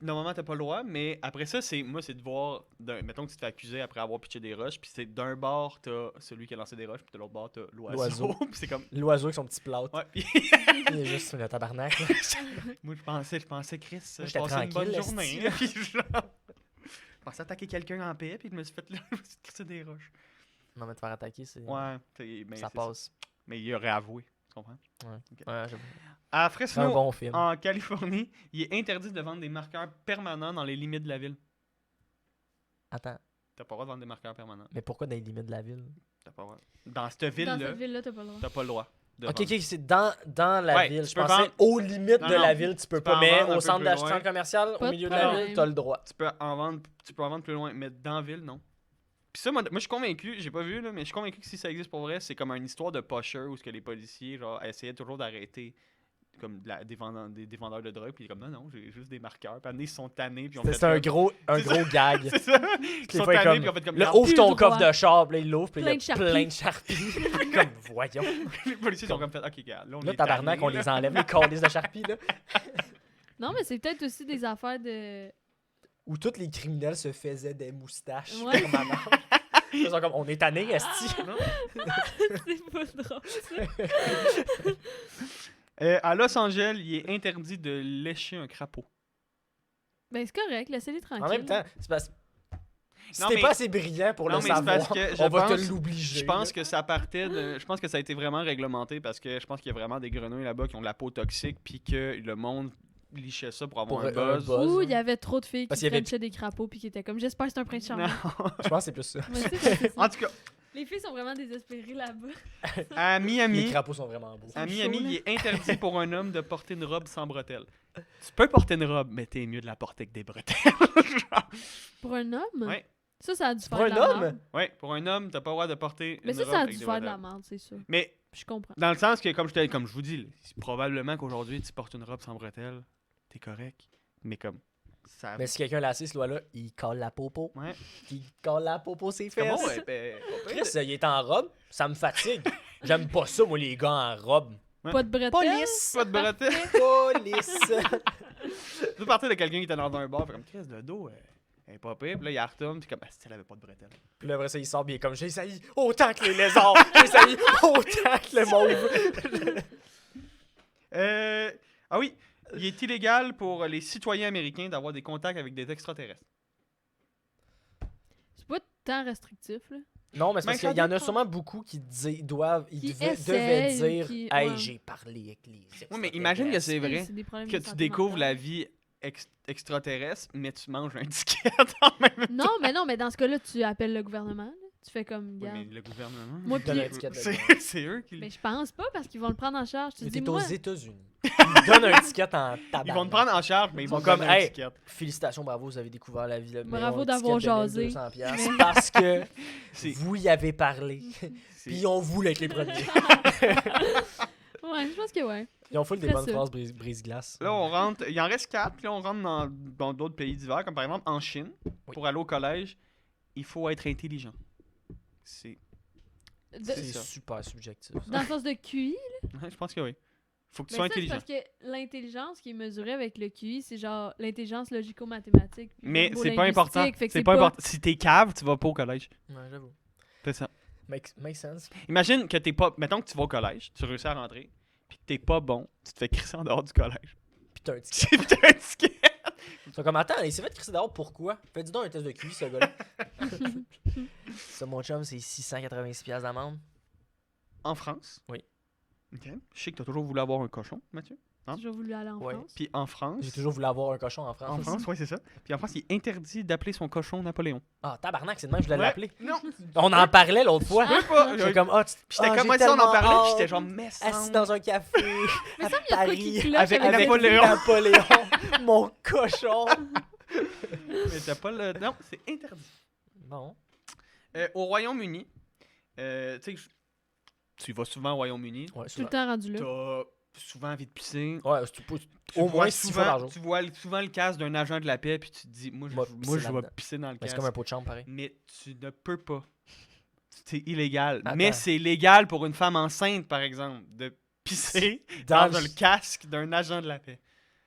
normalement, t'as pas le droit, mais après ça, c'est de voir, mettons que tu te fais accuser après avoir pitché des roches, puis c'est d'un bord, t'as celui qui a lancé des roches, puis de l'autre bord, t'as l'oiseau. L'oiseau. Puis c'est comme, L'oiseau avec son petit plâtre. ouais, puis Il est juste le tabarnak. là. moi, je pensais, Chris, Moi, je j'étais passais une bonne tranquille, journée, esti, là, puis genre, je pensais attaquer quelqu'un en paix, puis je me suis fait, là, je me suis crissé des roches. Non, mais te faire attaquer, c'est. Ouais, mais ça c'est passe. Mais il aurait avoué, tu comprends? Ouais, j'avoue. À C'est un Fresno, bon film. en Californie, il est interdit de vendre des marqueurs permanents dans les limites de la ville. Attends, T'as pas le droit de vendre des marqueurs permanents. mais pourquoi dans les limites de la ville? T'as pas le droit. Dans cette Dans ville-là, cette ville-là, t'as pas le droit. t'as pas le droit. de Ok, vendre. c'est dans la Ouais, ville. tu Je peux pensais vendre- aux limites Non, de non. la ville, tu peux peux pas. en Mais vendre un au peu centre plus d'achat loin. commercial, Pas au de milieu de la problème. ville, t'as le droit. Tu peux en vendre plus loin, mais dans la ville, non. Puis ça, moi, je suis convaincu, j'ai pas vu, là, mais je suis convaincu que si ça existe pour vrai, c'est comme une histoire de pusher où ce que les policiers genre, essayaient toujours d'arrêter comme des vendeurs de drogue, puis comme non, j'ai juste des marqueurs. Puis ils se sont tannés, puis on fait C'est un gros C'est ça. gag. C'est ça. Des Ils sont fois, tannés, comme, puis ils ont fait comme là, regarde. ouvre Plus ton le droit. coffre de char, puis là, il l'ouvre, puis il y Plein a de Sharpies. plein de Sharpies. Comme, voyons. Les policiers sont comme fait, ok, regarde, là, on Là, est tabarnak, tannés, on là. les enlève, les calices de Sharpies, là. Non, mais c'est peut-être aussi des affaires de. Où tous les criminels se faisaient des moustaches Ouais. permanentes. Ils sont comme, on est tannés, esti. C'est pas drôle, ça. À Los Angeles, il est interdit de lécher un crapaud. Ben, c'est correct, laissez-les tranquilles. En même temps, c'est parce si Non, t'es mais- pas assez brillant pour Non, le mais c'est savoir, parce que je on va pense- te l'obliger. Je pense là. que ça partait de. Je pense que ça a été vraiment réglementé parce que je pense qu'il y a vraiment des grenouilles là-bas qui ont de la peau toxique puis que le monde lichait ça pour avoir Pour un un buzz. buzz. Ou il y avait trop de filles Parce qui qu'il y avait- frenchaient des crapauds puis qui étaient comme j'espère que c'est un prince charmant. Non. Je pense que c'est plus ça. Ouais, c'est ça. En tout cas, Les filles sont vraiment désespérées là-bas. à Les Miami, crapauds sont vraiment beaux. à chaud, Miami, là. il est interdit pour un homme de porter une robe sans bretelles. Tu peux porter une robe, mais t'es mieux de la porter que des bretelles. Pour un homme? Ouais. Ça a dû Pour faire un de la homme? merde. Ouais, pour un homme, t'as pas le droit de porter Mais une ça robe a avec dû des faire de la bretelles. merde, c'est sûr. Mais Je comprends. dans le sens que, comme je vous dis, c'est probablement qu'aujourd'hui, tu portes une robe sans bretelles, t'es correct. Mais comme, ça... Mais si quelqu'un l'a assis, ce loi-là, il colle la popo. Ouais. Il colle la popo ses C'est fesses. bon, ouais, ben, pas pire. Chris, il est en robe, ça me fatigue. J'aime pas ça, moi, les gars en robe. Ouais. Pas de bretelles? Police! Pas de bretelles. Police! Tu partir de quelqu'un qui était dans un bar, fait comme Chris, le dos, elle est pas pire. Puis là, il retourne, puis comme, si elle avait pas de bretelles. Puis là, après ça, il sort, puis il est comme, j'ai essayé autant que les lézards. J'ai essayé autant que le mauve. Ah oui, il est illégal pour les citoyens américains d'avoir des contacts avec des extraterrestres. C'est pas tant restrictif, là. Non, mais c'est Mais parce ça qu'il y en a dépend. sûrement beaucoup qui devaient Qui devaient essayent, dire qui- Hey, ouais. j'ai parlé avec les Oui, mais imagine que c'est vrai, des problèmes que de tu santé découvres mentale. la vie extraterrestre, mais tu manges un disquette en même temps. Non, mais dans ce cas-là, tu appelles le gouvernement. là. Tu fais comme, Oui, regarde. mais le gouvernement. Moi, Donne puis- un ticket de C'est eux qui. Mais je pense pas parce qu'ils vont le prendre en charge. Tu Mais te dis, t'es aux moi, États-Unis. Ils donnent un ticket en tabac. Ils vont te prendre en charge, mais ils sont vont te comme, donner un hey, ticket. Félicitations, bravo, vous avez découvert la vie. Bravo d'avoir jasé. 200 piastres parce que C'est- vous y avez parlé. c'est- Puis on voulait être les premiers. ouais, je pense que ouais. Ils ont full des Très bonnes sûr. phrases brise-glace. Là, on rentre. Il en reste 4, puis là, on rentre dans d'autres pays divers, comme par exemple en Chine. Oui. Pour aller au collège, il faut être intelligent. C'est. De- C'est ça. super subjectif. dans le sens de QI. Ouais, je pense que oui. Faut que tu Mais sois ça, c'est intelligent. parce que l'intelligence qui est mesurée avec le QI, c'est genre l'intelligence logico-mathématique. puis Mais c'est pas verbo-linguistique, important. fait que C'est pas important. Si t'es cave, tu vas pas au collège. Ouais, j'avoue. C'est ça. Make sense. Imagine que t'es pas. Mettons que tu vas au collège, tu réussis à rentrer, puis que t'es pas bon, tu te fais crisser en dehors du collège. Puis t'as un ticket. Puis t'as un ticket. Ils sont comme, attends, il s'est fait crisser dehors, pourquoi? Fais-dis donc un test de QI, ce gars-là. Ça, mon chum, c'est 686 piastres d'amende. En France. Oui. Ok. Je sais que t'as toujours voulu avoir un cochon, Mathieu. J'ai toujours voulu aller en Ouais. France. Puis en France. J'ai toujours voulu avoir un cochon en France. En France, oui, c'est ça. Puis en France, il est interdit d'appeler son cochon Napoléon. Ah, tabarnak, c'est de même, je voulais Ouais. l'appeler. Non. On en parlait l'autre fois. Je peux pas. J'étais comme, ah, Puis j'étais ah, comme, j'ai moi, ça, on en tellement parlait, puis hâte. j'étais genre, mais assis dans un café Mais à ça, il y a de quoi qui Paris cloche avec avec Napoléon. Napoléon, mon cochon. Mais t'as pas le. Non, c'est interdit. Bon. Au Royaume-Uni, tu sais, tu vas souvent au Royaume-Uni. Ouais, Tout le souvent. temps rendu là. T'as souvent envie de pisser. Ouais, Tu au vois moins 6 fois par jour. Tu vois souvent le casque d'un agent de la paix, puis tu te dis, moi, Moi, je pisser vais là-dedans. pisser dans le Mais c'est casque. comme un pot de chambre, pareil. Mais tu ne peux pas. C'est illégal. Attends. Mais c'est légal pour une femme enceinte, par exemple, de pisser dans le casque d'un agent de la paix.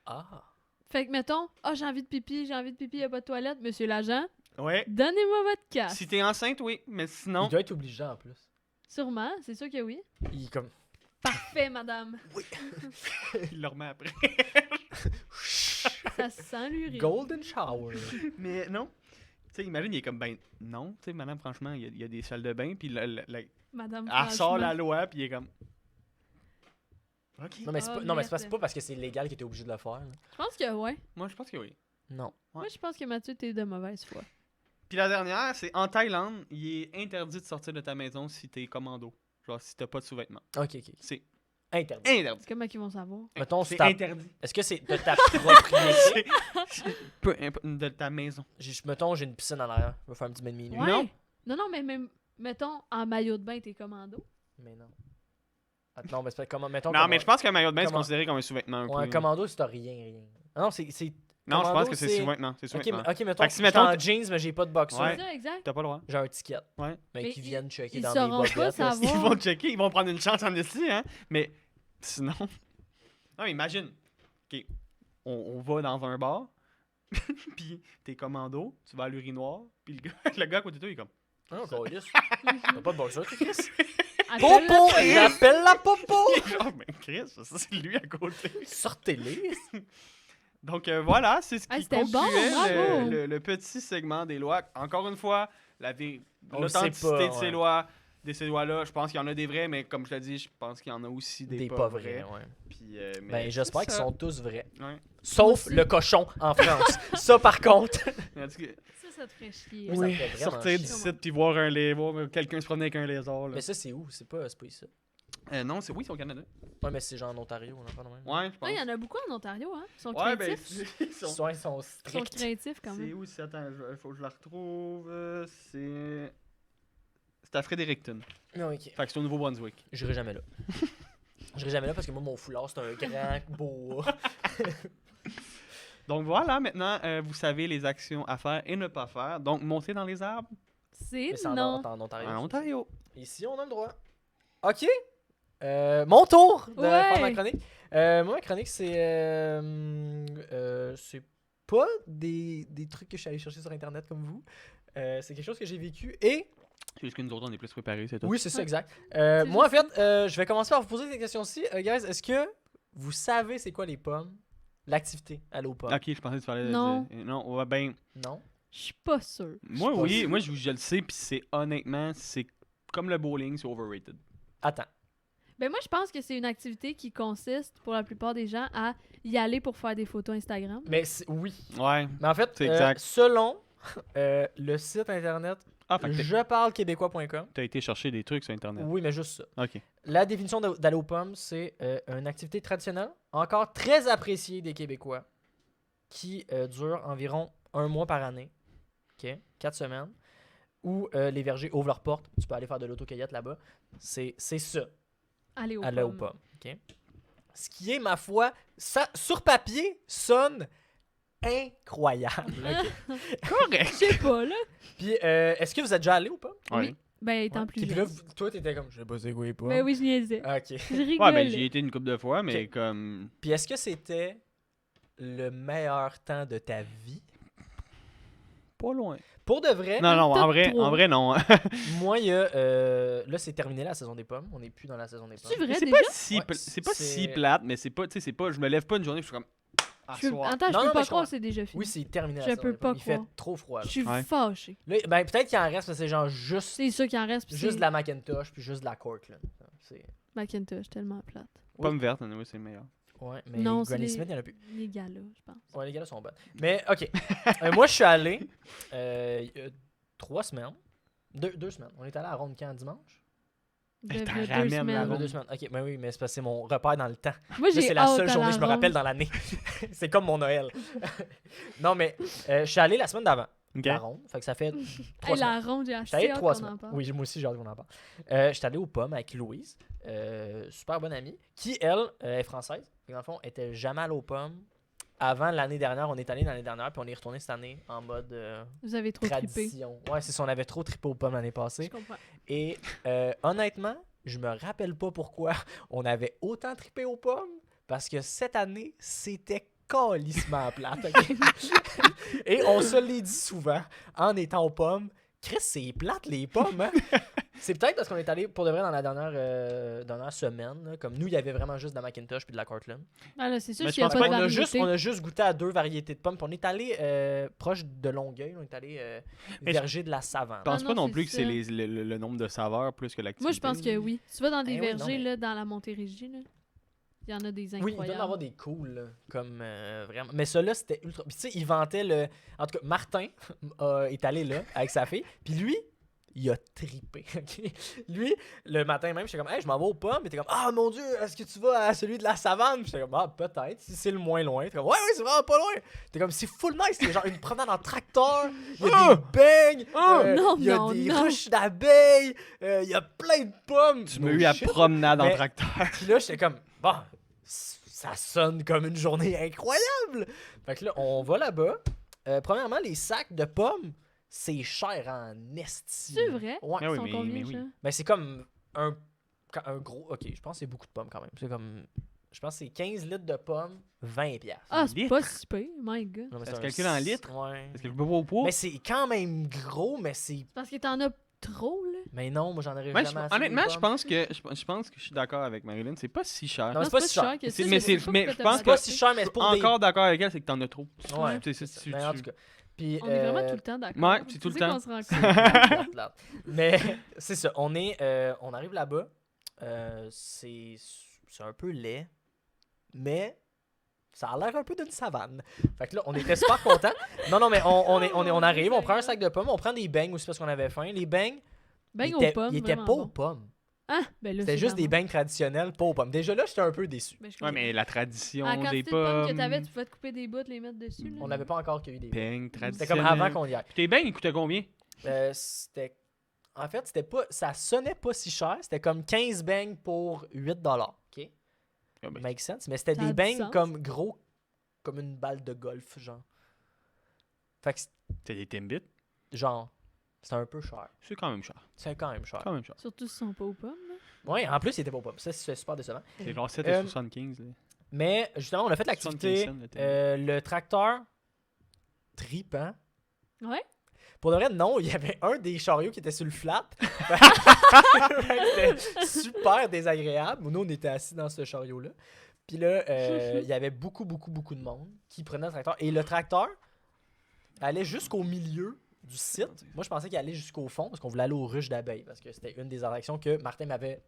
Ah. Fait que mettons, j'ai envie de pipi, il n'y a pas de toilette. Monsieur l'agent, Ouais. donnez-moi votre casque. Si t'es enceinte, oui. Mais sinon. Il doit être obligeant en plus. Sûrement, c'est sûr que oui. Il est comme. Parfait, madame. il le remet après. Ça sent l'urine. Golden shower. Mais non. Tu sais, imagine, il est comme, ben non. Tu sais, madame, franchement, il y a des salles de bain, puis Madame, elle sort la franchement. loi, puis il est comme. Ok. Non, mais c'est Ah, pas, non, mais merde. c'est pas parce que c'est légal que t'es obligé de le faire. là. Je pense que ouais. Moi, je pense que oui. Non. Ouais. Moi, je pense que Mathieu, t'es de mauvaise foi. Puis la dernière, c'est en Thaïlande, il est interdit de sortir de ta maison si t'es commando. Genre, si t'as pas de sous-vêtements. Ok, ok. C'est Interdit. Interdit. C'est comment qu'ils vont savoir? Mettons, C'est c'est ta- interdit. Est-ce que c'est de ta propriété? Peu importe, de ta maison. Mettons, j'ai une piscine en arrière. Je vais faire un petit bain de minuit. Ouais. Non. Non, mais même, mettons, en maillot de bain, t'es commando. Mais non. Non, mais c'est pas comment. Mettons. Non, mais je pense qu'un maillot de bain, c'est comment- considéré comme un sous-vêtement un peu. Ouais, un commando, c'est t'as rien. Ah non, c'est. Non, je pense commando, que c'est c'est- sous-vêtement. C'est Ok, sous-vêtement. ok, mettons. Fait que si, Je suis mettons, en jeans, mais j'ai pas de boxer. Ouais. C'est ça, exact. T'as pas le droit. J'ai un ticket. Ouais. Mais Mais qui viennent checker ils dans sauront mes pas bobettes. là, savoir. Ils vont checker, ils vont prendre une chance en ici, hein. Mais sinon. Non, mais imagine. Ok. On va dans un bar. Puis t'es commando. Tu vas à l'urinoir. Puis le gars à côté de toi, il est comme. Ah, encore yes. T'as pas de boxer, toi, Chris? Appelle Popo! la police. J'appelle la Popo! Oh, mais Chris, ça, c'est lui à côté. Sortez-les! Donc voilà, c'est ce Ah, qui c'était bon, concluait bravo. le petit segment des lois. Encore une fois, On le sait l'authenticité pas, de ces ouais. lois, là, je pense qu'il y en a des vrais, mais comme je te dis, je pense qu'il y en a aussi des, pas vrais. ouais. Puis, mais Ben, j'espère c'est qu'ils ça. sont tous vrais. Ouais. Sauf aussi. le cochon en France. Ça, par contre. En tout cas, Ça te ferait chier. Oui. ça me fait vraiment sortir chier. d'ici puis voir quelqu'un se promener avec un lézard. Là. Mais ça, c'est où? C'est pas ici. Non, c'est au Canada. Ouais, mais c'est genre en Ontario, on en parle même. Ouais, je pense. Ouais, il y en a beaucoup en Ontario, hein. Ils sont Ouais, ben, créatifs. ils sont- Ils sont Ils sont stricts. créatifs quand c'est même. où? Attends, faut que je la retrouve. C'est à Fredericton. Non, ok. Fait que c'est au Nouveau-Brunswick. J'irai jamais là. J'irai jamais là parce que moi, mon foulard, c'est un grand boa. Donc voilà, maintenant, vous savez les actions à faire et ne pas faire. Donc, monter dans les arbres C'est Mais c'est en, non. en Ontario. en Ontario. Ici, on a le droit. Ok. Mon tour de Ouais. faire ma chronique. Moi, ma chronique, c'est pas des trucs que je suis allé chercher sur Internet comme vous. C'est quelque chose que j'ai vécu et... C'est juste que nous autres, on est plus préparés, c'est tout. Oui, c'est ça, Ouais. exact. C'est Moi, en juste fait, je vais commencer par vous poser des questions-ci. Guys, est-ce que vous savez c'est quoi les pommes? L'activité, aller aux pommes. Ok, je pensais que tu parlais Non. de... Non, ouais, ben... Non? Je suis pas sûre. Moi, pas oui, sûr. moi, je le sais, puis c'est honnêtement, c'est comme le bowling, c'est overrated. Attends. Ben moi, je pense que c'est une activité qui consiste, pour la plupart des gens, à y aller pour faire des photos Instagram. Mais oui. Ouais. Mais en fait, C'est exact. selon le site Internet Ah, fait que jeparlequébécois.com, t'as été chercher des trucs sur Internet. oui, mais juste ça. Ok. La définition d'aller aux pommes, c'est une activité traditionnelle, encore très appréciée des Québécois, qui dure environ 1 mois par année, 4 semaines, où les vergers ouvrent leurs portes. Tu peux aller faire de l'autocueillette là-bas. C'est ça, Aller aux aller aux pommes. pommes. ok? Ce qui est, ma foi, ça, sur papier, sonne incroyable. ok? Correct! Je sais pas, là. Puis, est-ce que vous êtes déjà allé ou pas? Oui. Ben, étant Ouais. plus Puis jeune. là, toi, t'étais comme, je sais pas c'est quoi les pommes. Ben oui, je niaisais. Ok. Je Ouais, rigolais. ben j'y ai été une couple de fois, mais Ok. comme... Puis est-ce que c'était le meilleur temps de ta vie? Pas loin. Pour de vrai, Non, non, top en vrai, non. moi, il y a... là, c'est terminé la saison des pommes. On n'est plus dans la saison des pommes. C'est vrai, c'est déjà? pas si, Ouais, c'est pas c'est- si plate, mais c'est pas, tu sais, c'est pas, je me lève pas une journée, puis je suis comme, à Je peux- soir. Attends, je Non, peux non, mais pas je croire comprends. que c'est déjà fini. Oui, c'est terminé la Je saison peux des pas pommes. Il fait croire. trop froid. Je Là. suis Ouais. fâchée. Là, ben, peut-être qu'il en reste, mais c'est genre juste, C'est sûr qu'il en reste. puis juste c'est de la Macintosh puis juste de la Corkland. C'est... Macintosh, tellement plate. Pomme verte, oui, c'est le meilleur. Ouais, mais Non, c'est Granny les... Smith, il n'y en a plus. les gars-là, je pense. Ouais, les gars là sont bonnes. Mais, OK. Moi, je suis allé il y a 3 semaines. 2 semaines. On est allé à Ronde-Camp dimanche. De, Hey, t'en de deux ramènes, semaines. la Il y a 2 semaines. OK, mais oui, mais c'est parce que c'est mon repère dans le temps. Moi, Là, j'ai c'est la hâte seule à journée que je me ronde. rappelle dans l'année. C'est comme mon Noël. Non, mais je suis allé la semaine d'avant. Ok. La ronde. Fait que ça fait 3 Hey, semaines. la ronde, j'ai J'étais acheté allé hâte 3 qu'on en semaines. parle. Oui, moi aussi, j'ai hâte qu'on en parle. J'étais allé aux pommes avec Louise, super bonne amie, qui, elle, est française. Fait que, dans le fond, était jamais allée aux pommes. Avant l'année dernière, on est allé l'année dernière, puis on est retourné cette année en mode Vous avez trop trippé. tradition. Ouais, c'est ça, on avait trop trippé aux pommes l'année Je passée. comprends. Et honnêtement, je me rappelle pas pourquoi on avait autant trippé aux pommes, parce que cette année, c'était calissement plate. ok? Et on se l'est dit souvent en étant aux pommes. Chris, c'est plate les pommes, hein? C'est peut-être parce qu'on est allé pour de vrai dans la dernière semaine. Là. Comme nous, il y avait vraiment juste de la Macintosh puis de la Cortland. Ah là, c'est sûr Mais qu'il y a je pas pense de pas On a, variété. on a juste goûté à 2 variétés de pommes. Puis on est allé proche de Longueuil. On est allé Mais je verger de la Savane. Je pense Ah pas non, non c'est plus que c'est ça. le nombre de saveurs plus que l'activité. Moi, je pense que oui. Tu vas dans des Eh oui, non, vergers, mais- là, dans la Montérégie, là. Il y en a des Oui, incroyables. il doit y en avoir des cools, là, comme vraiment. Mais ceux-là, c'était ultra. Puis tu sais, il vantait le. En tout cas, Martin est allé là avec sa fille. Puis lui, il a trippé. ok? Lui, le matin même, j'étais comme, hey, je m'en vais aux pommes. Il était comme, ah mon Dieu, est-ce que tu vas à celui de la savane? Puis j'étais comme, ah, peut-être, si c'est le moins loin. T'es comme, ouais, c'est vraiment pas loin. T'es comme, c'est full nice. C'est genre une promenade en tracteur. Il y a des beignes. Non, il y a non, des non. ruches d'abeilles. Il y a plein de pommes. Tu m'as eu à shit. promenade en Mais- tracteur. Puis là, j'étais comme, bon, ça sonne comme une journée incroyable. Fait que là, on va là-bas. Premièrement, les sacs de pommes, c'est cher en esti. C'est vrai? Ouais. Ah oui, Ils sont mais combien, oui. ça? Mais c'est comme un gros. Ok, je pense que c'est beaucoup de pommes quand même. C'est comme. Je pense que c'est 15 litres de pommes, 20 piastres. Ah, c'est litres? pas si pire, my god. Non, mais Ça c'est se un calcule en s- litres? Ouais. Est-ce que je peux pas au poids? Mais c'est quand même gros, mais c'est. C'est parce que t'en as trop, là. Mais non, moi j'en aurais Moi, jamais assez. honnêtement, des je pommes. pense que je suis d'accord avec Marilyn. C'est pas si cher. Non, c'est pas si cher. que C'est- ça, mais je sais c'est- pas mais pourquoi je t'as pense C'est pas pas acheté. si cher, mais c'est pour des. Encore d'accord avec elle, c'est que t'en as trop. Ouais. Tu sais, si Mais en tu- tout cas. Puis, On est vraiment tout le temps d'accord. Ouais, c'est tout le sais temps. qu'on se rend compte. C'est plate. Mais c'est ça, on arrive là-bas. C'est un peu laid, mais ça a l'air un peu d'une savane. Fait que là, on était super contents. Non, mais on arrive, on prend un sac de pommes, on prend des beignes aussi parce qu'on avait faim. Les beignes, Beignes ils aux étaient, pommes, ils étaient vraiment pas aux bon. pommes. Ah, ben là, C'était c'est juste des vraiment- beignes traditionnels, pas aux pommes. Déjà là, j'étais un peu déçu. Ben, je Ouais, comprends. mais la tradition En des quantité de pommes que pommes. t'avais, tu pouvais te couper des bouts, les mettre dessus. Là. On n'avait pas encore cueilli des beignes. Beignes traditionnels. C'était comme avant qu'on y aille. Puis tes beignes, ils coûtaient combien? C'était... En fait, c'était pas... ça sonnait pas si cher. C'était comme 15 beignes pour 8 $. OK? Ah ben, Make sense. Mais c'était Ça a des du beignes sens. comme gros, comme une balle de golf, genre. Fait que, c'est des Timbits. genre, c'est un peu cher. C'est quand même cher. C'est quand même cher. Quand même cher. Surtout s'ils sont pas aux pommes. Là. Ouais, en plus, il était pas pommes. Ça, c'est super décevant. C'est genre 7 Euh, et 75. Là. Mais, justement, on a fait l'activité. 75 cents, le Timbit. Le tracteur, tripant. Ouais. Pour de vrai, non, il y avait un des chariots qui était sur le flat. Fait que C'était super désagréable. Nous, on était assis dans ce chariot-là. Puis là, il y avait beaucoup de monde qui prenait le tracteur. Et le tracteur allait jusqu'au milieu du site. Moi, je pensais qu'il allait jusqu'au fond parce qu'on voulait aller aux ruches d'abeilles parce que c'était une des attractions que Martin m'avait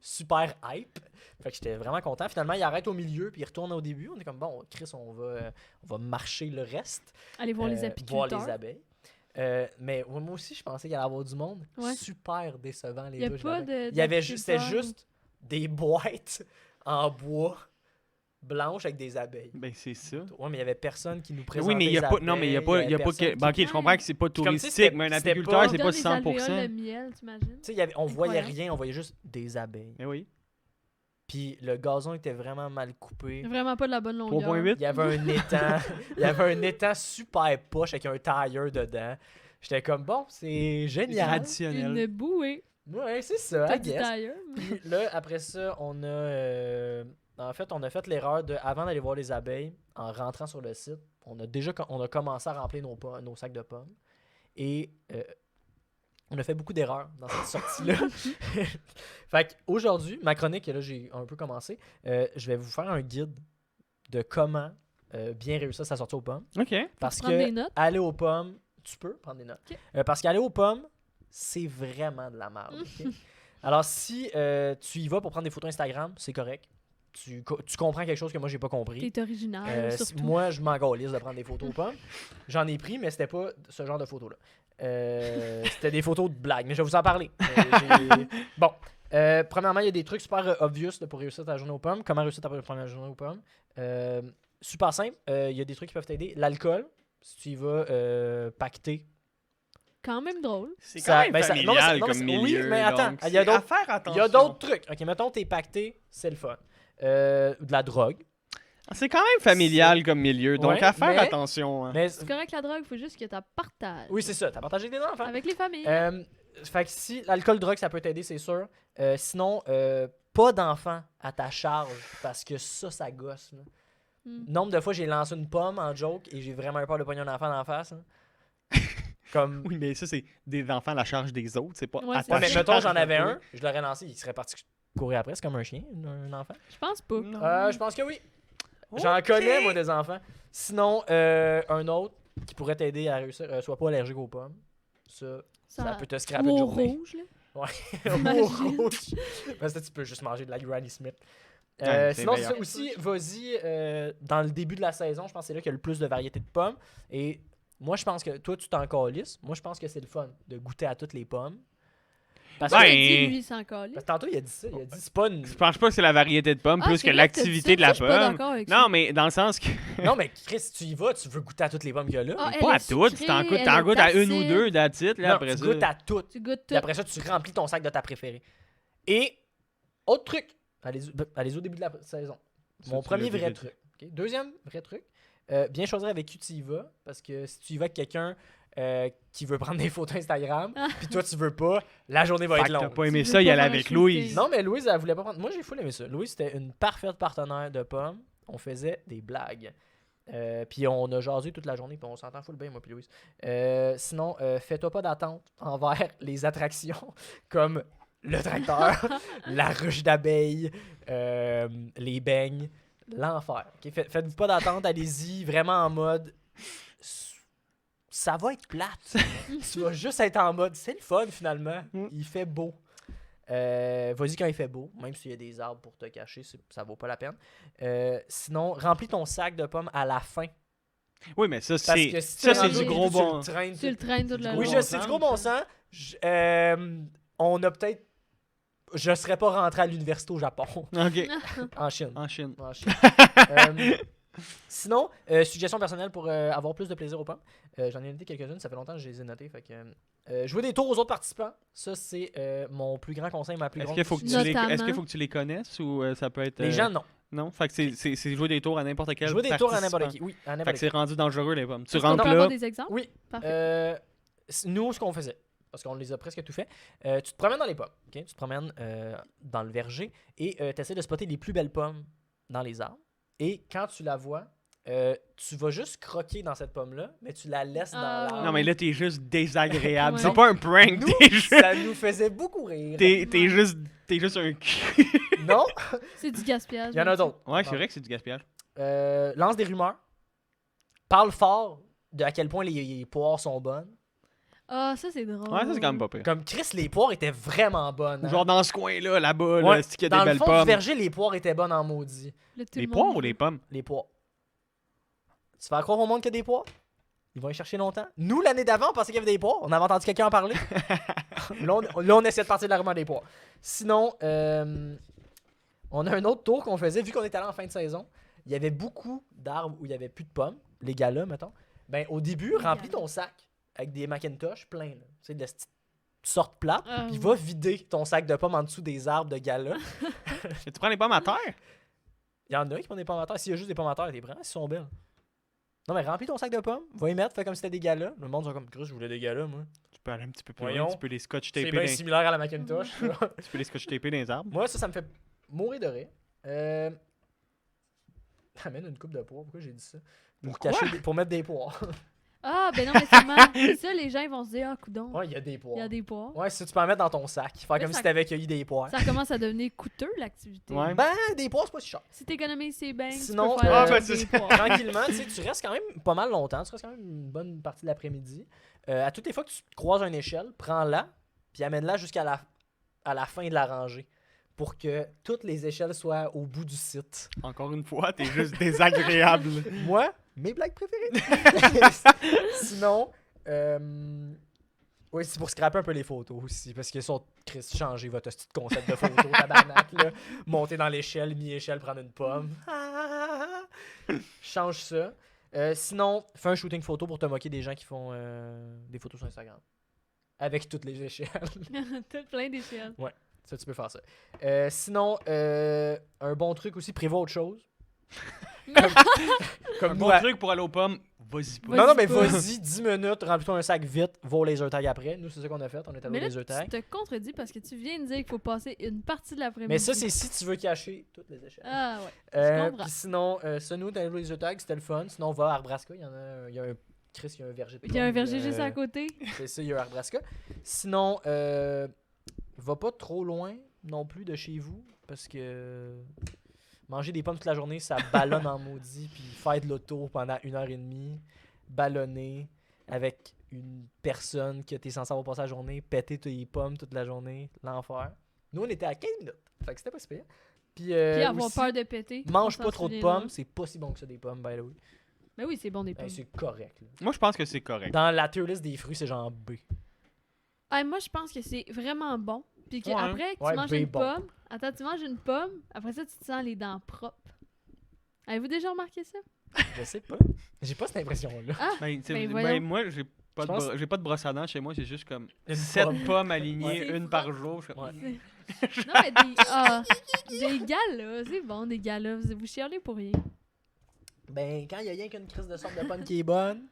super hype. Fait que j'étais vraiment content. Finalement, il arrête au milieu puis il retourne au début. On est comme, bon, Chris, on va marcher le reste. Allez voir les Voir apiculteurs. les abeilles. Mais ouais, moi aussi, je pensais qu'il allait y avoir du monde. Ouais. Super décevant, les Il y a ruches pas d'abeilles. de. Il y avait c'était d'apiculteurs. juste des boîtes en bois blanches avec des abeilles. Ben, c'est ça. Ouais, mais il y avait personne qui nous Mais présentait oui, mais il y a les pas. Non, mais il y a pas. abeilles, Il y a pas personne que. qui- Ben, ok, je comprends que c'est pas comme, tu sais, touristique, c'était- mais un c'était apiculteur, pas- c'est Donne pas des 100%. alvéoles de miel, t'imagines? Tu sais, on voyait Incroyable. rien, on voyait juste des abeilles. Mais oui. Puis le gazon était vraiment mal coupé. Vraiment pas de la bonne longueur. 3.8. Il y avait un étang, il y avait un étang super poche avec un tailleur dedans. J'étais comme bon, c'est génial. Traditionnel. Une bouée. Ouais, c'est ça, T'as I dit guess. tailleur. Puis là, après ça, on a fait l'erreur de, avant d'aller voir les abeilles, en rentrant sur le site, on a commencé à remplir nos sacs de pommes. Et on a fait beaucoup d'erreurs dans cette sortie-là. Fait qu'aujourd'hui, ma chronique, et là j'ai un peu commencé, je vais vous faire un guide de comment bien réussir sa sortie aux pommes. Ok. Parce prendre des que notes? aller aux pommes, tu peux prendre des notes. Ok. Parce qu'aller aux pommes, c'est vraiment de la merde. ok? Alors, si tu y vas pour prendre des photos Instagram, c'est correct. Tu comprends quelque chose que moi, j'ai pas compris. T'es original, surtout. Moi, je m'en galisse de prendre des photos aux pommes. J'en ai pris, mais c'était pas ce genre de photos-là. C'était des photos de blagues, mais je vais vous en parler. Bon. Premièrement, il y a des trucs super obvious là, pour réussir ta journée aux pommes. Comment réussir ta première journée aux pommes? Super simple. Il y a des trucs qui peuvent t'aider. L'alcool, si tu y vas pacter. Quand même drôle. C'est Ça- quand même ben, ça- non, mais familial c'est- non, mais comme c'est- milieu. oui, mais attends, donc il y a c'est d'autres- à faire Il y a attention. d'autres trucs. Ok, mettons, t'es pacté, c'est le fun. De la drogue. C'est quand même familial comme milieu, donc Ouais, à faire mais- attention. hein. Mais, C'est correct la drogue, faut juste que t'as partage. oui, c'est ça. T'as partagé avec des enfants. Avec les familles. Fait que si l'alcool, drogue, ça peut t'aider, c'est sûr. Sinon, pas d'enfants à ta charge parce que ça gosse. Là. Nombre de fois, j'ai lancé une pomme en joke et j'ai vraiment eu peur de pogner un enfant d'en face. Là. Comme. Oui, mais ça, c'est des enfants à la charge des autres, c'est pas Ouais, à c'est ta Ouais, mais ça. mettons, charge j'en de avais toi. un, je l'aurais lancé, il serait parti courir après. C'est comme un chien, un enfant. Je pense pas. Non. Je pense que oui. J'en connais, moi, des enfants. Sinon, un autre qui pourrait t'aider à réussir, sois pas allergique aux pommes. Ça peut te scraper Ou une au journée. rouge, là. Au Imagine. rouge. Parce que tu peux juste manger de la Granny Smith. Ouais, c'est Sinon, meilleur. ça aussi, vas-y, dans le début de la saison, je pense que c'est là qu'il y a le plus de variété de pommes. Et moi, je pense que toi, tu t'en calisses. Moi, je pense que c'est le fun de goûter à toutes les pommes. Parce Moi, que, Ben, j'ai dit, lui, il s'en calait. parce que tantôt, il a dit ça. Il a dit c'est pas une. Je pense pas que c'est la variété de pommes plus que l'activité de la Je suis pas pomme. d'accord avec Non, ça. mais dans le sens que. Non, mais Chris, tu y vas, tu veux goûter à toutes les pommes qu'il y a là. Ah, elle Pas à est toutes, tu t'en sucrée, goûtes, elle est goûtes à une ou acide. deux, that's it, là, Non, après tu ça. goûtes à toutes. Tu goûtes tout. Puis après ça, tu remplis ton sac de ta préférée. Et, autre truc. Allez au début de la saison. Ça, Mon tu premier l'as vrai déjà truc. Ok? Deuxième vrai truc. Bien choisir avec qui tu y vas. Parce que si tu y vas avec quelqu'un qui veut prendre des photos Instagram, Ah. puis toi tu veux pas, la journée va Fait être que t'as longue. pas aimé Tu ça, veux y pas aller faire un avec shooting. Louise. Non, mais Louise, elle voulait pas prendre. Moi, j'ai full aimé ça. Louise, c'était une parfaite partenaire de pommes. On faisait des blagues. Puis on a jasé toute la journée, puis on s'entend full bien, moi puis Louise. Sinon, fais-toi pas d'attente envers les attractions comme le tracteur, la ruche d'abeilles, les beignes, l'enfer. Ok? Faites-vous pas d'attente, allez-y vraiment en mode. Ça va être plate. Tu vas juste être en mode. C'est le fun finalement. Il fait beau. Vas-y quand il fait beau, même s'il y a des arbres pour te cacher, ça vaut pas la peine. Sinon, remplis ton sac de pommes à la fin. Oui, mais ça, Parce c'est que si ça, tu c'est rentres du au gros début, tu bon. le traînes Tu le traînes toute la Oui, journée. je sais, du gros bon sens. On a peut-être. Je serais pas rentré à l'université au Japon. OK. En Chine. En Chine. En Chine. Sinon, suggestion personnelle pour avoir plus de plaisir aux pommes. J'en ai noté quelques-unes, ça fait longtemps que je les ai notées. Fait que, jouer des tours aux autres participants, ça c'est mon plus grand conseil, ma plus Est-ce grande qu'il faut que Notamment. est-ce qu'il faut que tu les connaisses ou ça peut être Les gens, non. non, fait que c'est jouer des tours à n'importe quel Jouer des tours à n'importe participant. qui. Oui, à Fait n'importe que qui. c'est rendu dangereux les pommes. Tu Est-ce qu'on rentres peut là. avoir des exemples? Oui. Parfait. Nous, ce qu'on faisait, parce qu'on les a presque tout fait, tu te promènes dans les pommes. Ok? Tu te promènes dans le verger et tu essaies de spotter les plus belles pommes dans les arbres. Et quand tu la vois, tu vas juste croquer dans cette pomme-là, mais tu la laisses dans Ah, l'arbre. Non, mais là, t'es juste désagréable. Ouais. C'est pas un prank. Nous, T'es juste, ça nous faisait beaucoup rire. t'es juste un cul. Non? C'est du gaspillage. Il y en a d'autres. Ouais, c'est vrai que c'est du gaspillage. Lance des rumeurs. Parle fort de à quel point les poires sont bonnes. Ah, ça, c'est drôle. Ouais, ça, c'est quand même pas pire. Comme Chris, les poires étaient vraiment bonnes. hein. Genre dans ce coin-là, là-bas, Ouais, là, c'est qu'il y a dans des le belles fond du pommes. verger, les poires étaient bonnes en maudit. Là, tout Les le poires monde ou les pommes? Les poires. Tu fais croire au monde qu'il y a des poires? Ils vont y chercher longtemps. Nous, l'année d'avant, on pensait qu'il y avait des poires. On avait entendu quelqu'un en parler. là, on essaie de partir de la rumeur des poires. Sinon, on a un autre tour qu'on faisait, vu qu'on était allé en fin de saison. Il y avait beaucoup d'arbres où il n'y avait plus de pommes. Les galas, mettons. Ben, au début, remplis ton sac avec des Macintosh plein. Tu sais, de cette sorte plate. Ah, Puis oui. va vider ton sac de pommes en dessous des arbres de gala. Tu prends les pommes à terre? Il y en a qui prennent des pommes à terre. S'il y a juste des pommes à terre, t'es prends, ils sont belles. Non, mais remplis ton sac de pommes, va y mettre, fais comme si c'était des galas. Le monde sera comme, Chris, je voulais des galas, moi. Tu peux aller un petit peu plus Voyons. loin. Tu peux les scotch C'est taper bien dans... similaire à la Macintosh. ça. Tu peux les scotch taper dans les arbres. Moi, ça me fait mourir de rire. Amène une coupe de poires, pourquoi j'ai dit ça? Pour, pour mettre des poires. Ah, ben non, mais sûrement. C'est ça, les gens, ils vont se dire, ah, coudon, Ouais, il y a des il poires. y a des poires. Ouais, si tu peux en mettre dans ton sac. Faire Là, comme ça- si t'avais cueilli des poires. Ça commence à devenir coûteux, l'activité. Ouais. Ben, des poires, c'est pas si cher. Si t'économises ses beignes, Sinon, tu peux faire ah, ben, des c'est poires. Tranquillement, tu sais, tu restes quand même pas mal longtemps. Tu restes quand même une bonne partie de l'après-midi. À toutes les fois que tu croises une échelle, prends-la, puis amène-la jusqu'à à la fin de la rangée. Pour que toutes les échelles soient au bout du site. Encore une fois, t'es juste désagréable. Moi, mes blagues préférées. Sinon, oui, c'est pour scraper un peu les photos aussi. Parce qu'ils sont changé votre petit concept de photo, tabarnak, là. Monter dans l'échelle, mi-échelle, prendre une pomme. Change ça. Sinon, fais un shooting photo pour te moquer des gens qui font des photos sur Instagram. Avec toutes les échelles. Tout plein d'échelles. Ça, tu peux faire ça. Sinon, un bon truc aussi, prévois autre chose. Comme Un nous, bon à- truc pour aller aux pommes, vas-y pas. Non, non, mais Vas-y pas. vas-y, 10 minutes, remplis-toi un sac vite, va au laser tag après. Nous, c'est ça qu'on a fait, on est allé Mais au là, laser tag. tu te contredis parce que tu viens de dire qu'il faut passer une partie de l'après-midi. Mais ça, c'est si tu veux cacher toutes les échelles. Ah, ouais. je comprends. Puis sinon, ça, nous, t'es allé au laser tag, c'était le fun. Sinon, on va à Arbrasca, il y a un Chris, il y a un verger de Il y a un pommes, verger juste à côté. C'est ça, il y a Arbrasca. Sinon, va pas trop loin non plus de chez vous, parce que manger des pommes toute la journée, ça ballonne en maudit, puis faire de l'auto pendant 1h30, ballonner avec une personne que t'es censé avoir passé la journée, péter tes pommes toute la journée, l'enfer. Nous, on était à 15 minutes, fait que c'était pas si pire. Puis, Puis avoir aussi, peur de péter. mange on s'en pas trop de souviendra. pommes, c'est pas si bon que ça des pommes, by the way. Mais oui, c'est bon des pommes. C'est correct. Là. Moi, je pense que c'est correct. Dans la tier list des fruits, c'est genre B. Ah, moi, je pense que c'est vraiment bon. Puis Ouais. qu'après, tu Ouais, manges B une bon. pomme. Attends, tu manges une pomme. Après ça, tu te sens les dents propres. Avez-vous déjà remarqué ça? Je sais pas. J'ai pas cette impression-là. Ah, Ben, ben ben, voyons. moi, j'ai pas, Je pense- j'ai pas de brosse à dents chez moi, c'est juste comme Une 7 pomme. pommes alignées, Ouais. une par jour. Je fais, Ouais. non, mais des galas, c'est bon, des galas. Vous chialez pour rien. Ben, quand il y a rien qu'une crise de sorte de pomme qui est bonne,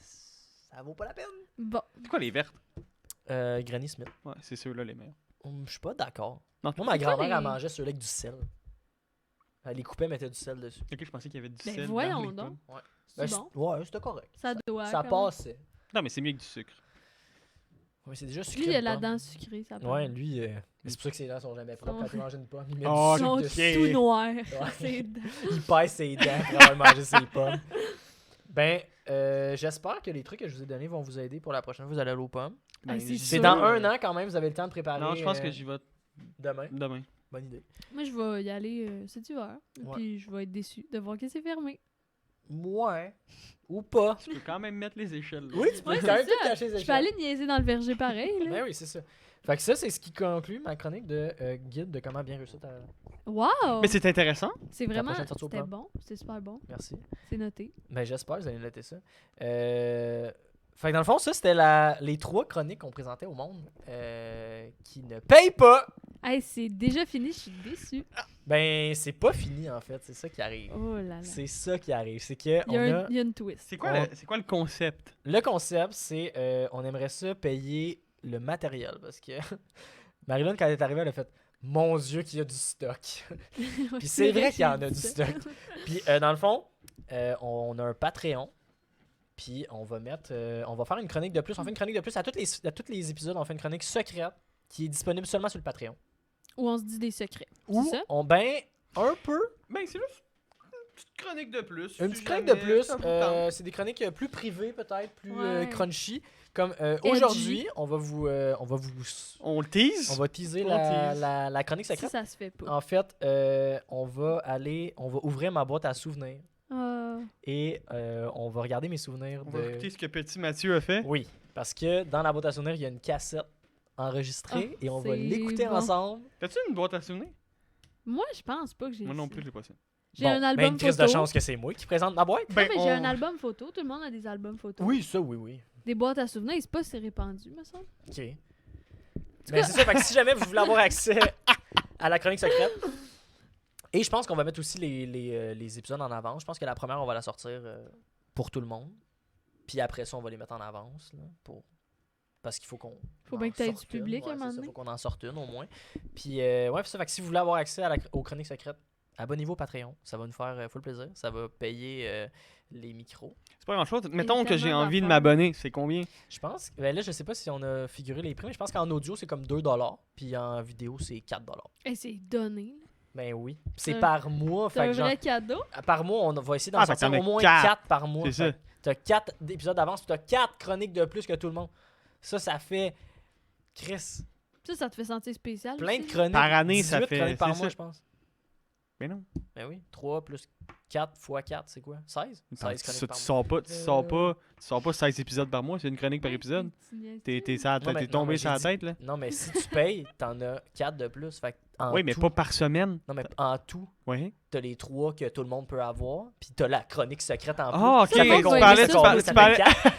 ça vaut pas la peine. Bon. C'est quoi les vertes? Granny Smith. Ouais, c'est ceux-là les meilleurs. Je suis pas d'accord. Non, Moi, ma C'est quoi grand-mère, elle les- mangeait ceux-là avec du sel. Elle les coupait, mettait du sel dessus. Ok, je pensais qu'il y avait du Ben sel. voyons dans les donc. pommes. C'est Ben, bon. Ouais, c'était correct. Ça doit. Ça quand même. passait. Non, mais c'est mieux que du sucre. Oui, c'est déjà sucré. Lui, il a une la pomme. dent sucrée, ça Ouais, lui, c'est pour ça que ses dents sont jamais propres. Oh. Quand il mange une pomme, il met Oh, du Ils sucre sont dessus. tout noirs. Ouais. Ses dents. Il pèse ses dents pour avoir mangé ses pommes. Ben, j'espère que les trucs que je vous ai donnés vont vous aider pour la prochaine fois. Vous allez aller aux pommes. Ah, c'est C'est sûr. dans un an quand même, vous avez le temps de préparer. Non, je pense que j'y vais Demain. demain. Bonne idée. Moi, je vais y aller cet hiver. Ouais. Puis je vais être déçu de voir que c'est fermé. Ouais. Ou pas. Tu peux quand même mettre les échelles. là. Oui, tu peux Ouais, quand c'est même tout ça. cacher les Je peux échelles. aller niaiser dans le verger pareil. Là. Ben oui, c'est ça. Fait que ça, c'est ce qui conclut ma chronique de guide de comment bien réussir ta... Wow! Mais c'est intéressant. C'est vraiment. prochaine sortie au C'était plan. bon. C'était super bon. Merci. C'est noté. Ben j'espère que vous allez noter ça. Fait que dans le fond, ça, c'était les 3 chroniques qu'on présentait au monde qui ne payent pas. Hey, c'est déjà fini. Je suis déçue. Ben, c'est pas fini, en fait. C'est ça qui arrive. Oh là là. C'est ça qui arrive. C'est que Il y, il y a une twist. C'est quoi, Ouais. c'est quoi le concept? le concept, c'est on aimerait ça payer le matériel. Parce que Marilyn, quand elle est arrivée, elle a fait « Mon Dieu, qu'il y a du stock! » Puis c'est vrai qu'il y en a du stock. Puis dans le fond, on a un Patreon. Puis on va mettre, on va faire une chronique de plus. On fait une chronique de plus à tous les épisodes. On fait une chronique secrète qui est disponible seulement sur le Patreon. Où on se dit des secrets. Ou C'est ça? on un peu, Ben, c'est juste une petite chronique de plus. une si petite chronique jamais de plus. ça vous tente. C'est des chroniques plus privées peut-être, plus Ouais. crunchy. Comme aujourd'hui, on va On le tease. on va teaser On la, tease. la chronique Ça, secrète. ça se fait pas. En fait, on va ouvrir ma boîte à souvenirs Ah. et on va regarder mes souvenirs On va de. écouter ce que petit Mathieu a fait. Oui, parce que dans la boîte à souvenirs, il y a une cassette enregistrée Ah, et on va c'est l'écouter bon. ensemble. T'as-tu une boîte à souvenirs? Moi, je pense pas que j'ai Moi non ça. plus, j'ai pas ça. J'ai Bon, un ben, album une crise photo. de chance que c'est moi qui présente ma boîte. Non, Ben, mais j'ai un on- album photo. Tout le monde a des albums photos. Oui, ça, oui. Des boîtes à souvenirs, c'est pas si répandu, me semble. OK. tout Ben, cas- c'est ça, fait que si jamais vous voulez avoir accès à la chronique secrète, et je pense qu'on va mettre aussi les épisodes en avance. Je pense que la première, on va la sortir pour tout le monde. Puis après ça, on va les mettre en avance. Là, parce qu'il faut qu'on. Faut en bien que t'aies du sorte une. public à un Ouais, moment c'est ça, donné. faut qu'on en sorte une au moins. Puis, ouais, c'est ça. Fait que si vous voulez avoir accès aux chroniques secrètes, abonnez-vous au Patreon. Ça va nous faire full plaisir. Ça va payer les micros. C'est pas grand-chose. Mettons que j'ai tellement envie de d'affaires. m'abonner. C'est combien? Je pense. Ben là, je sais pas si on a figuré les prix, mais je pense qu'en audio, c'est comme 2$. Puis en vidéo, c'est 4$. Et c'est donné. Ben oui. C'est C'est par mois. C'est Fait un que genre, vrai cadeau. par mois, on va essayer d'en Ah, fait que sortir t'en as au moins quatre. 4 par mois. C'est ça. Fait que t'as 4 épisodes d'avance, puis t'as 4 chroniques de plus que tout le monde. Ça fait. Chris. Ça te fait sentir spécial. Plein de aussi. chroniques. Par année, ça 18 fait- chroniques par c'est mois, ça. je pense. Mais non. Ben oui. 3 plus 4 fois 4, c'est quoi 16 16 chroniques Ça, par tu mois. sors pas 16 épisodes par mois, c'est une chronique par épisode. Tu niaises-tu? Non, mais- T'es non, tombé mais sur la j'ai tête, là. Non, mais si tu payes, t'en as 4 de plus. Fait que en Oui, mais tout- pas par semaine. Non, mais en tout, Oui. t'as les 3 que tout le monde peut avoir, puis t'as la chronique secrète en plus. Ah, ok. Ça fait Tu qu'on va parlais, aimer tu ça, parlais, ça tu parlais- fait 4.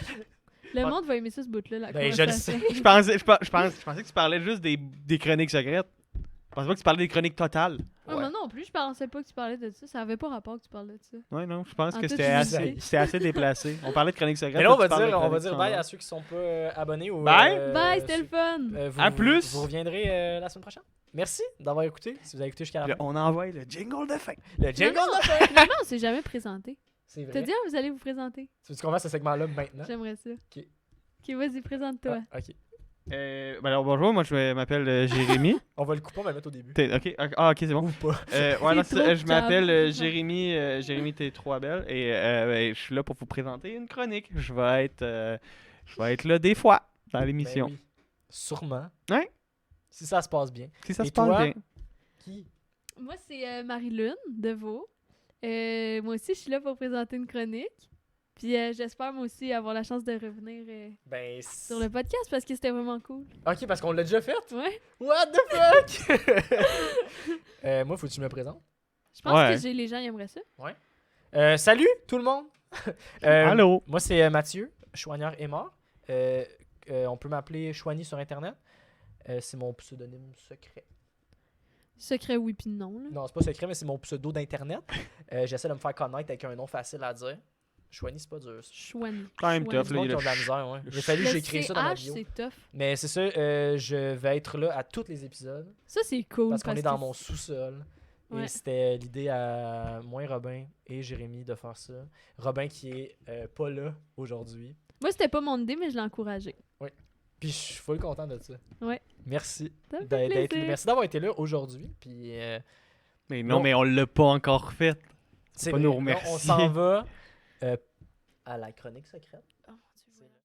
Le Ouais. monde va aimer ça, ce bout-là. La Ben, je le conversation. sais. je pensais que tu parlais juste des chroniques secrètes. Je pensais pas que tu parlais des chroniques totales. Ouais, Ouais. moi non plus, je pensais pas que tu parlais de ça. Ça avait pas rapport que tu parles de ça. Ouais, non, je pense En que toute c'était assez déplacé. On parlait de chroniques secrètes. Mais là, on toi, va tu parles de dire chroniques bye à standards. ceux qui sont pas abonnés. Ou, Bye. Bye, c'était le fun! À plus. Vous reviendrez la semaine prochaine. Merci d'avoir écouté. Si vous avez écouté jusqu'à la Là, fin. on envoie le jingle de fin. Le jingle Non, de fin. Finalement, on s'est jamais présenté. C'est T'as vrai. dit, vous allez vous présenter. Tu veux qu'on fasse ce segment-là maintenant? J'aimerais ça. Ok. Ok, vas-y, présente-toi. Ah, ok. Ben alors, bonjour, moi je m'appelle Jérémy. On va le couper, on va le mettre au début. Ok, ah, ok, c'est bon. Ou pas. Ouais, non, C'est c'est ça, trop je m'appelle calme. Jérémy T3Belle et ben, je suis là pour vous présenter une chronique. Je vais être là des fois dans l'émission. Ben oui. Sûrement. Ouais. Si ça se passe bien. Si ça Et se passe toi? bien. Qui? Moi, c'est Marie-Lune Deveau. Moi aussi, je suis là pour présenter une chronique. Puis j'espère moi aussi avoir la chance de revenir Ben, sur le podcast parce que c'était vraiment cool. Ok, parce qu'on l'a déjà fait? Ouais. What the fuck? Moi, faut que tu me présentes. Je pense Ouais. que les gens ils aimeraient ça. Salut tout le monde! Allô? Moi, c'est Mathieu, Chouanière est mort. On peut m'appeler Chouani sur Internet. C'est mon pseudonyme secret. Secret oui puis non. Là. Non, c'est pas secret, mais c'est mon pseudo d'Internet. J'essaie de me faire connaître avec un nom facile à dire. Chouani, c'est pas dur. Ça. Chouani. Quand même Chouani. tough, C'est là, bon il qui a ont de la misère, ouais. Il a fallu que Le j'écris ça dans ma CH, bio. c'est tough. Mais c'est ça, je vais être là à tous les épisodes Ça, c'est cool. parce qu'on est dans que mon sous-sol. Ouais. Et c'était l'idée à moi, Robin et Jérémy de faire ça. Robin qui est pas là aujourd'hui. Moi, c'était pas mon idée, mais je l'ai encouragé. Puis je suis full content de ça. Ouais. Merci Ça me fait d'être plaisir. merci d'avoir été là aujourd'hui. Puis Mais non, Bon. mais on l'a pas encore fait. c'est Pas vrai, nous là, remercier. on s'en va à la chronique secrète.